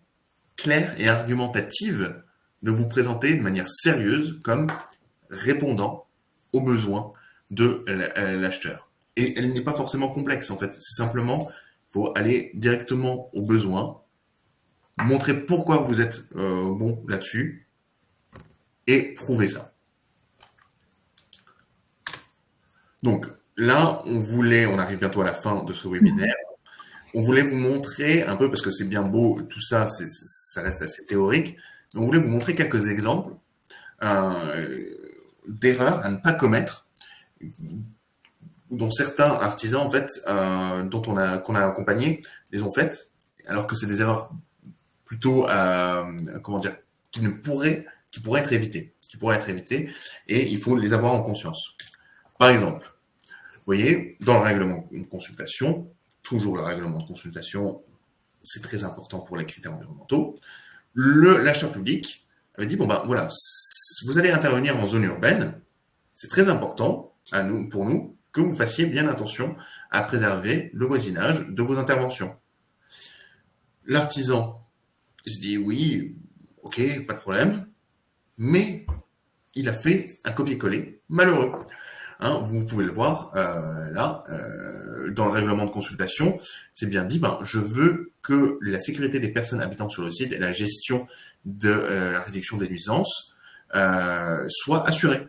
claire et argumentative de vous présenter de manière sérieuse comme répondant aux besoins de l'acheteur. Et elle n'est pas forcément complexe en fait, c'est simplement, il faut aller directement aux besoins, montrer pourquoi vous êtes bon là-dessus et prouver ça. Donc là, on arrive bientôt à la fin de ce webinaire. On voulait vous montrer un peu, parce que c'est bien beau, tout ça, ça reste assez théorique, mais on voulait vous montrer quelques exemples d'erreurs à ne pas commettre, dont certains artisans, en fait, qu'on a accompagnés, les ont faites, alors que c'est des erreurs plutôt, comment dire, qui pourraient être évitées, et il faut les avoir en conscience. Par exemple, vous voyez, dans le règlement de consultation, toujours le règlement de consultation, c'est très important pour les critères environnementaux, l'acheteur public avait dit, bon ben voilà, vous allez intervenir en zone urbaine, c'est très important pour nous que vous fassiez bien attention à préserver le voisinage de vos interventions. L'artisan, il se dit oui, ok, pas de problème, mais il a fait un copier-coller malheureux. Hein, vous pouvez le voir là, dans le règlement de consultation, c'est bien dit, je veux que la sécurité des personnes habitant sur le site et la gestion de la réduction des nuisances soient assurées.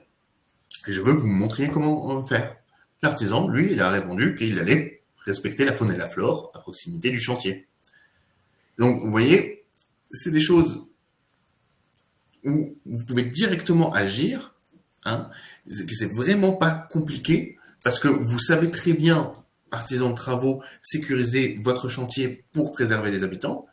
Et je veux que vous me montriez comment faire. L'artisan, lui, il a répondu qu'il allait respecter la faune et la flore à proximité du chantier. Donc, vous voyez, c'est des choses où vous pouvez directement agir, hein, c'est vraiment pas compliqué, parce que vous savez très bien, artisan de travaux, sécuriser votre chantier pour préserver les habitants,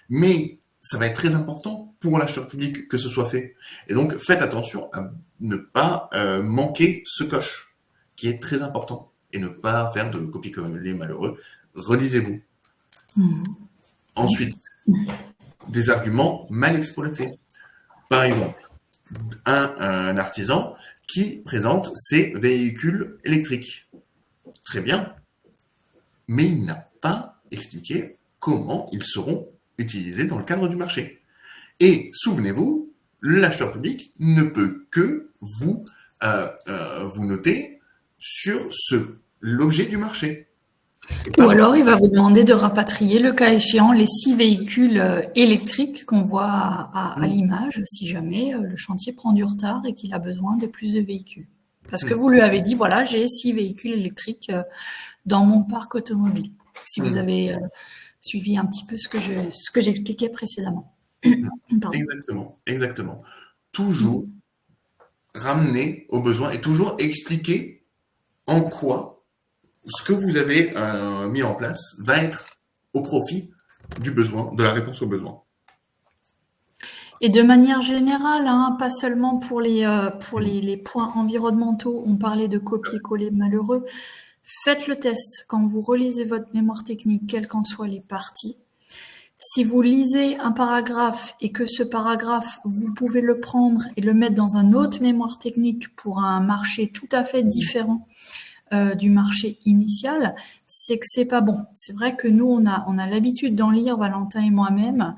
mais ça va être très important pour l'acheteur public que ce soit fait. Et donc, faites attention à ne pas manquer ce coche, qui est très important, et ne pas faire de copier-coller malheureux. Relisez-vous. Ensuite, des arguments mal exploités. Par exemple, un artisan qui présente ses véhicules électriques. Très bien. Mais il n'a pas expliqué comment ils seront utilisés dans le cadre du marché. Et souvenez-vous, l'acheteur public ne peut que vous noter sur l'objet du marché. Ou alors, il va vous demander de rapatrier, le cas échéant, les 6 véhicules électriques qu'on voit à l'image, si jamais le chantier prend du retard et qu'il a besoin de plus de véhicules. Parce que vous lui avez dit, voilà, j'ai 6 véhicules électriques dans mon parc automobile. Si vous avez suivi un petit peu ce que j'expliquais précédemment. Exactement. Toujours ramener aux besoins et toujours expliquer en quoi ce que vous avez mis en place va être au profit du besoin, de la réponse aux besoins. Et de manière générale, hein, pas seulement pour les points environnementaux, on parlait de copier-coller malheureux. Faites le test quand vous relisez votre mémoire technique, quelles qu'en soient les parties. Si vous lisez un paragraphe et que ce paragraphe, vous pouvez le prendre et le mettre dans un autre mémoire technique pour un marché tout à fait différent du marché initial, c'est que c'est pas bon. C'est vrai que nous, on a l'habitude d'en lire, Valentin et moi-même,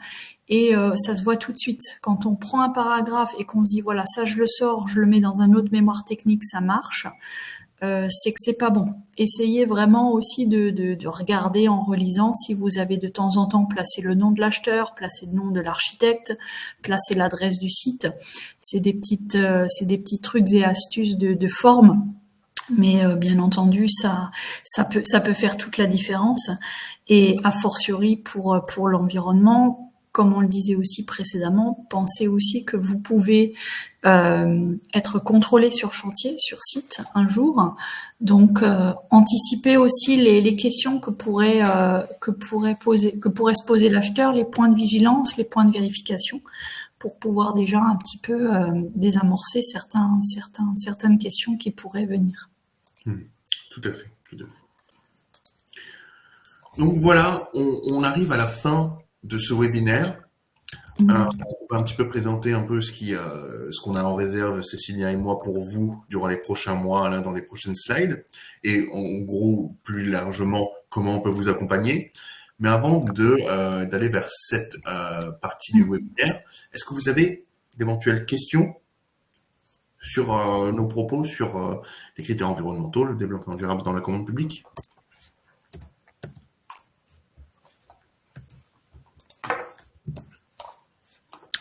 et ça se voit tout de suite. Quand on prend un paragraphe et qu'on se dit, voilà, ça je le sors, je le mets dans un autre mémoire technique, ça marche, c'est que c'est pas bon. Essayez vraiment aussi de regarder en relisant si vous avez de temps en temps placé le nom de l'acheteur, placé le nom de l'architecte, placé l'adresse du site. C'est des petits trucs et astuces de forme. Mais bien entendu, ça peut faire toute la différence. Et a fortiori pour l'environnement, comme on le disait aussi précédemment, pensez aussi que vous pouvez être contrôlé sur chantier, sur site un jour. Donc anticipez aussi les questions que pourrait se poser l'acheteur, les points de vigilance, les points de vérification, pour pouvoir déjà un petit peu désamorcer certaines questions qui pourraient venir. Tout à fait. Donc voilà, on arrive à la fin de ce webinaire. On va un petit peu présenter un peu ce qu'on a en réserve, Cécilia et moi, pour vous durant les prochains mois, là, dans les prochaines slides. Et en gros, plus largement, comment on peut vous accompagner. Mais avant d'aller vers cette partie du webinaire, est-ce que vous avez d'éventuelles questions sur nos propos sur les critères environnementaux, le développement durable dans la commande publique?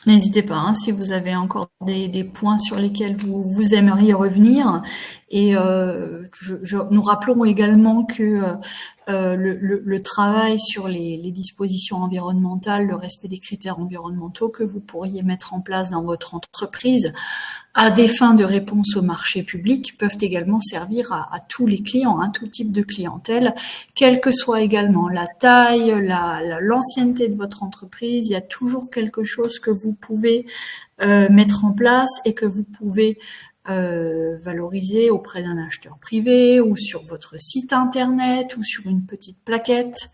N'hésitez pas, hein, si vous avez encore des points sur lesquels vous aimeriez revenir. Et nous rappelons également que le travail sur les dispositions environnementales, le respect des critères environnementaux que vous pourriez mettre en place dans votre entreprise à des fins de réponse au marché public peuvent également servir à tous les clients, à tout type de clientèle, quelle que soit également la taille, l'ancienneté de votre entreprise. Il y a toujours quelque chose que vous pouvez mettre en place et que vous pouvez valoriser auprès d'un acheteur privé ou sur votre site internet ou sur une petite plaquette.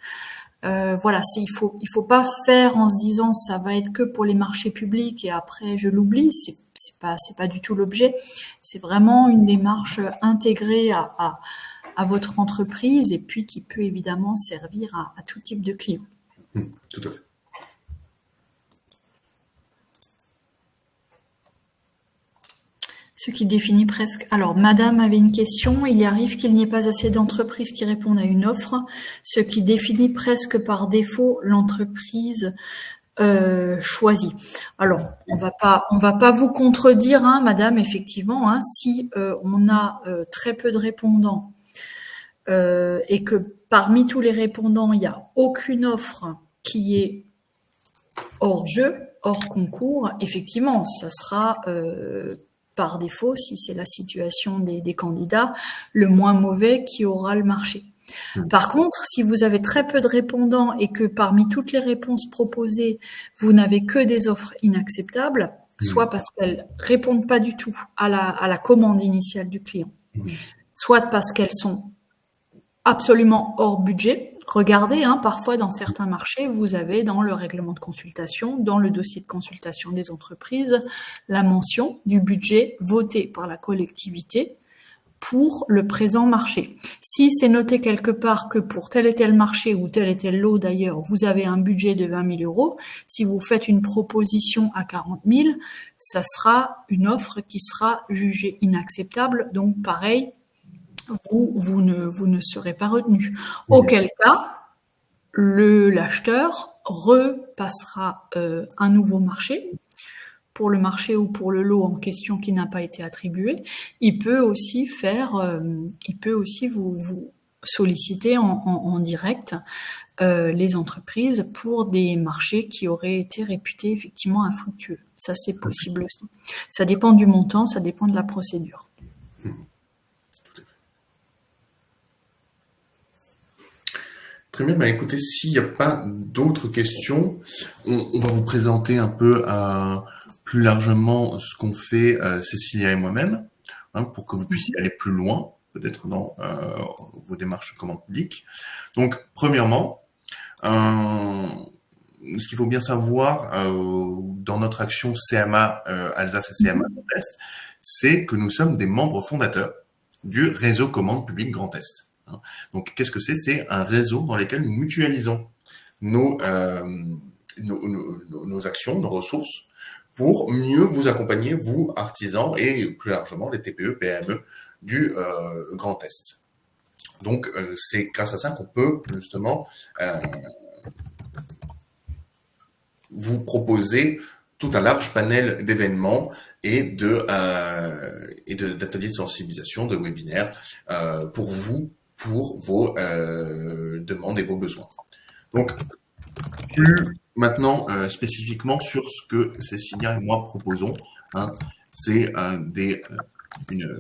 Voilà, il faut pas faire en se disant ça va être que pour les marchés publics et après je l'oublie. C'est pas du tout l'objet. C'est vraiment une démarche intégrée à votre entreprise et puis qui peut évidemment servir à tout type de clients. Tout à fait. Ce qui définit presque... Alors, madame avait une question. Il arrive qu'il n'y ait pas assez d'entreprises qui répondent à une offre, ce qui définit presque par défaut l'entreprise choisie. Alors, on va pas vous contredire, hein, madame, effectivement, hein, si on a très peu de répondants et que parmi tous les répondants, il n'y a aucune offre qui est hors jeu, hors concours, effectivement, ça sera... par défaut, si c'est la situation des candidats, le moins mauvais qui aura le marché. Par contre, si vous avez très peu de répondants et que parmi toutes les réponses proposées, vous n'avez que des offres inacceptables, soit parce qu'elles répondent pas du tout à la commande initiale du client, soit parce qu'elles sont absolument hors budget. Regardez, hein, parfois dans certains marchés, vous avez dans le règlement de consultation, dans le dossier de consultation des entreprises, la mention du budget voté par la collectivité pour le présent marché. Si c'est noté quelque part que pour tel et tel marché ou tel et tel lot d'ailleurs, vous avez un budget de 20 000 euros, si vous faites une proposition à 40 000, ça sera une offre qui sera jugée inacceptable. Donc pareil, vous ne serez pas retenu. Auquel cas, l'acheteur repassera un nouveau marché pour le marché ou pour le lot en question qui n'a pas été attribué. Il peut aussi vous solliciter en direct les entreprises pour des marchés qui auraient été réputés effectivement infructueux. Ça, c'est possible aussi. Ça dépend du montant, ça dépend de la procédure. Très bien, écoutez, s'il n'y a pas d'autres questions, on va vous présenter un peu plus largement ce qu'on fait Cécilia et moi-même, hein, pour que vous puissiez aller plus loin, peut-être dans vos démarches de commande publique. Donc, premièrement, ce qu'il faut bien savoir dans notre action CMA Alsace et CMA Grand Est, c'est que nous sommes des membres fondateurs du réseau commande publique Grand Est. Donc, qu'est-ce que c'est? C'est un réseau dans lequel nous mutualisons nos actions, nos ressources, pour mieux vous accompagner, vous, artisans, et plus largement les TPE, PME du Grand Est. Donc, c'est grâce à ça qu'on peut justement vous proposer tout un large panel d'événements et d'ateliers de sensibilisation, de webinaires pour vous, pour vos demandes et vos besoins. Donc, plus maintenant spécifiquement sur ce que Cécilia et moi proposons, hein, c'est une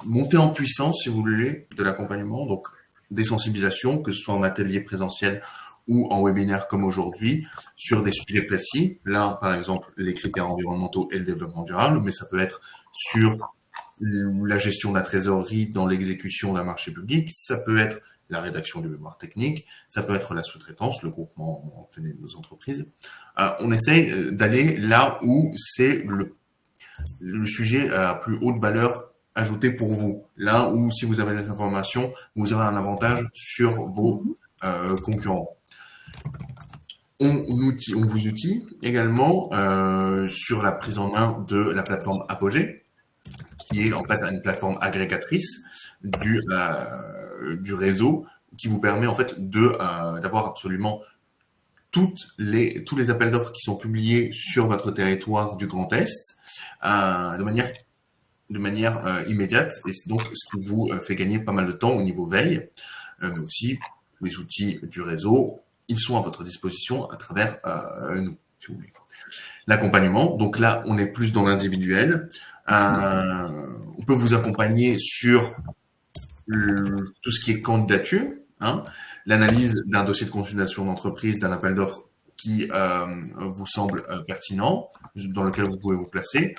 montée en puissance, si vous voulez, de l'accompagnement, donc des sensibilisations, que ce soit en atelier présentiel ou en webinaire comme aujourd'hui, sur des sujets précis. Là, par exemple, les critères environnementaux et le développement durable, mais ça peut être sur la gestion de la trésorerie dans l'exécution d'un marché public, ça peut être la rédaction du mémoire technique, ça peut être la sous-traitance, le groupement de nos entreprises. On essaye d'aller là où c'est le sujet à plus haute valeur ajoutée pour vous. Là où, si vous avez des informations, vous aurez un avantage sur vos concurrents. On vous outille également sur la prise en main de la plateforme Apogée, qui est en fait une plateforme agrégatrice du réseau, qui vous permet en fait d'avoir absolument tous les appels d'offres qui sont publiés sur votre territoire du Grand Est de manière immédiate, et donc ce qui vous fait gagner pas mal de temps au niveau veille, mais aussi les outils du réseau, ils sont à votre disposition à travers nous, si vous voulez. L'accompagnement, donc là on est plus dans l'individuel, on peut vous accompagner sur tout ce qui est candidature, l'analyse d'un dossier de consultation d'entreprise, d'un appel d'offres qui vous semble pertinent, dans lequel vous pouvez vous placer,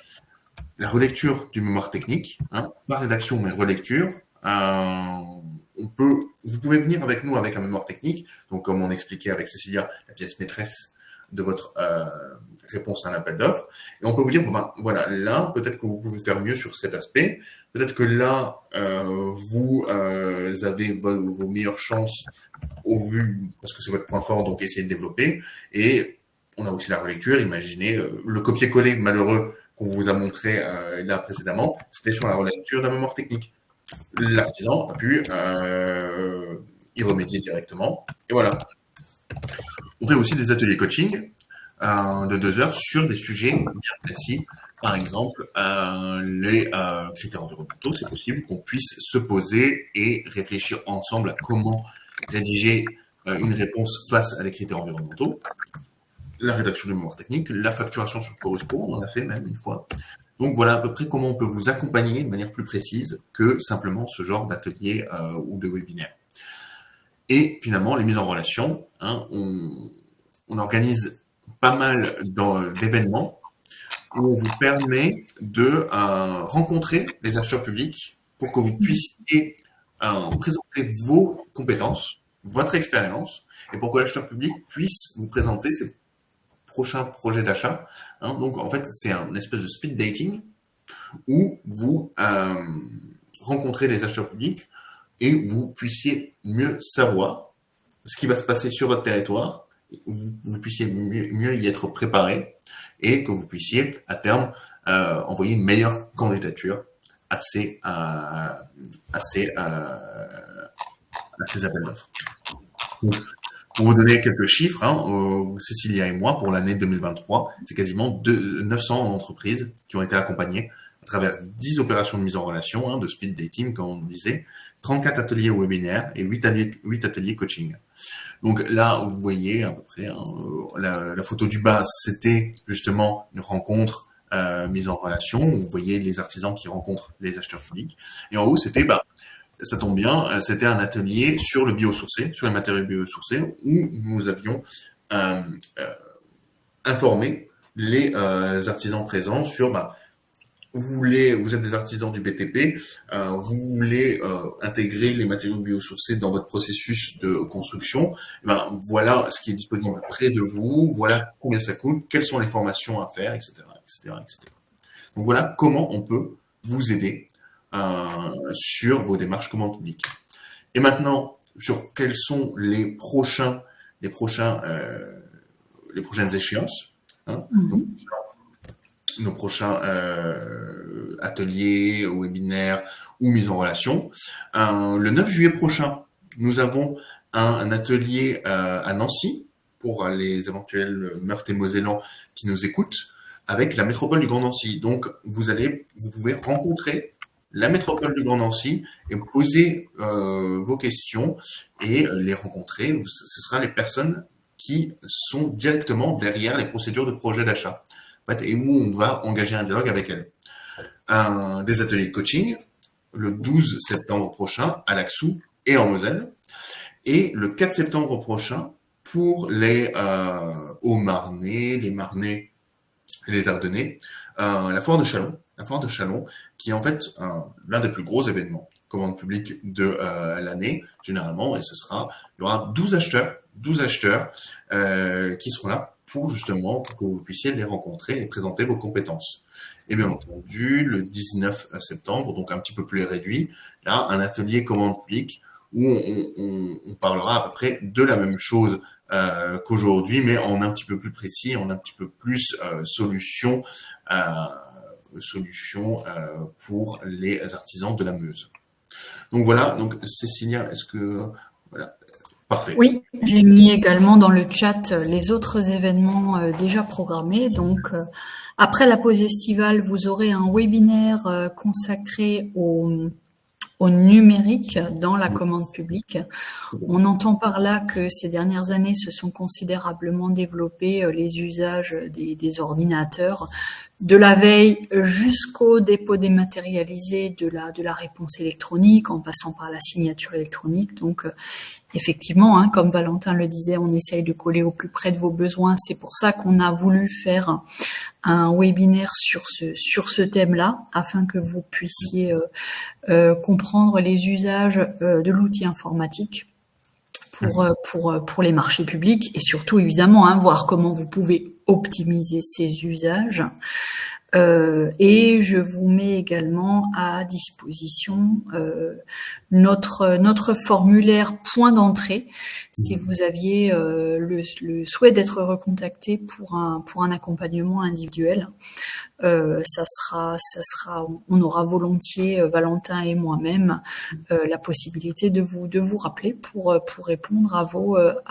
la relecture du mémoire technique, pas rédaction mais relecture. Vous pouvez venir avec nous avec un mémoire technique, donc comme on expliquait avec Cécilia, la pièce maîtresse de votre réponse à un appel d'offres, et on peut vous dire, voilà, là, peut-être que vous pouvez faire mieux sur cet aspect, peut-être que là, vous avez vos meilleures chances au vu, parce que c'est votre point fort, donc essayez de développer, et on a aussi la relecture, imaginez, le copier-coller malheureux qu'on vous a montré là précédemment, c'était sur la relecture d'un mémoire technique. L'artisan a pu y remédier directement, et voilà. On fait aussi des ateliers coaching de 2 heures sur des sujets bien précis. Par exemple, les critères environnementaux, c'est possible qu'on puisse se poser et réfléchir ensemble à comment rédiger une réponse face à des critères environnementaux. La rédaction du mémoire technique, la facturation sur Coruspo, on en a fait même une fois. Donc voilà à peu près comment on peut vous accompagner de manière plus précise que simplement ce genre d'atelier ou de webinaire. Et finalement, les mises en relation, on organise pas mal d'événements où on vous permet de rencontrer les acheteurs publics pour que vous puissiez présenter vos compétences, votre expérience, et pour que l'acheteur public puisse vous présenter ses prochains projets d'achat. Donc en fait, c'est un espèce de speed dating où vous rencontrez les acheteurs publics et vous puissiez mieux savoir ce qui va se passer sur votre territoire, vous puissiez mieux y être préparé et que vous puissiez à terme envoyer une meilleure candidature à ces appels d'offres. Donc, pour vous donner quelques chiffres, Cécilia et moi, pour l'année 2023, c'est quasiment 900 entreprises qui ont été accompagnées à travers 10 opérations de mise en relation, de speed dating, comme on disait, 34 ateliers webinaires et 8 ateliers coaching. Donc là, vous voyez à peu près la photo du bas, c'était justement une rencontre mise en relation. Vous voyez les artisans qui rencontrent les acheteurs publics. Et en haut, c'était, ça tombe bien, c'était un atelier sur le biosourcé, sur les matériaux biosourcés, où nous avions informé les artisans présents sur vous êtes des artisans du BTP, vous voulez intégrer les matériaux biosourcés dans votre processus de construction, voilà ce qui est disponible près de vous, voilà combien ça coûte, quelles sont les formations à faire, etc., etc., etc. Donc voilà comment on peut vous aider sur vos démarches commande publique. Et maintenant, sur quelles sont les prochaines échéances, donc, nos prochains ateliers, webinaires ou mises en relation. Le 9 juillet prochain, nous avons un atelier à Nancy pour les éventuels Meurthe-et-Mosellans qui nous écoutent, avec la métropole du Grand Nancy. Donc, vous pouvez rencontrer la métropole du Grand Nancy et poser vos questions et les rencontrer. Ce sera les personnes qui sont directement derrière les procédures de projet d'achat, et où on va engager un dialogue avec elles. Des ateliers de coaching le 12 septembre prochain à Laxou et en Moselle, et le 4 septembre prochain pour les Hauts-Marnais, les Marnais et les Ardennais, la foire de Châlons, qui est en fait l'un des plus gros événements commande publique de l'année, généralement, et il y aura 12 acheteurs qui seront là pour que vous puissiez les rencontrer et présenter vos compétences. Et bien entendu, le 19 septembre, donc un petit peu plus réduit, là, un atelier commande publique où on parlera à peu près de la même chose qu'aujourd'hui, mais en un petit peu plus précis, en un petit peu plus pour les artisans de la Meuse. Donc voilà, donc Cécilia, est-ce que... Voilà, parfait. Oui, j'ai mis également dans le chat les autres événements déjà programmés. Donc, après la pause estivale, vous aurez un webinaire consacré au numérique dans la commande publique. On entend par là que ces dernières années se sont considérablement développés les usages des ordinateurs, de la veille jusqu'au dépôt dématérialisé de la réponse électronique, en passant par la signature électronique. Donc, effectivement, hein, comme Valentin le disait, on essaye de coller au plus près de vos besoins. C'est pour ça qu'on a voulu faire un webinaire sur ce thème-là, afin que vous puissiez comprendre les usages de l'outil informatique pour les marchés publics, et surtout évidemment voir comment vous pouvez optimiser ces usages. Et je vous mets également à disposition notre formulaire point d'entrée si vous aviez le souhait d'être recontacté pour un accompagnement individuel. Ça sera, on aura volontiers, Valentin et moi-même, la possibilité de vous rappeler pour répondre à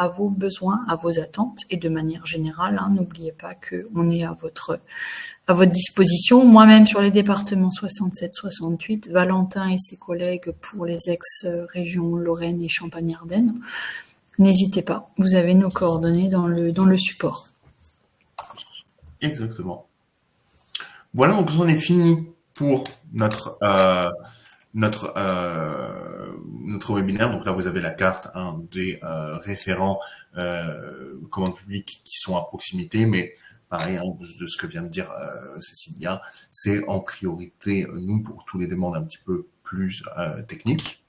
vos besoins, à vos attentes, et de manière générale, n'oubliez pas qu'on est à votre disposition, moi-même sur les départements 67-68, Valentin et ses collègues pour les ex-régions Lorraine et Champagne-Ardenne. N'hésitez pas, vous avez nos coordonnées dans le support. Exactement. Voilà, donc on est fini pour notre webinaire. Donc là, vous avez la carte des référents commandes publiques qui sont à proximité, mais pareil, de ce que vient de dire Cécilia, c'est en priorité, nous, pour tous les demandes un petit peu plus techniques.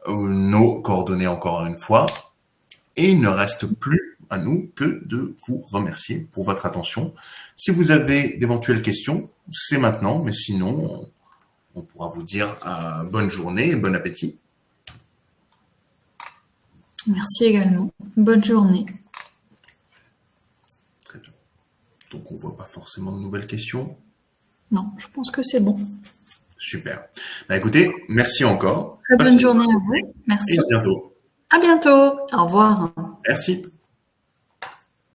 Nos coordonnées, encore une fois. Et il ne reste plus à nous que de vous remercier pour votre attention. Si vous avez d'éventuelles questions, c'est maintenant, mais sinon, on pourra vous dire bonne journée et bon appétit. Merci également. Bonne journée. Très bien. Donc, on ne voit pas forcément de nouvelles questions. Non, je pense que c'est bon. Super. Bah, écoutez, merci encore. Très bonne journée à vous. Merci. Et à bientôt. À bientôt. Au revoir. Merci.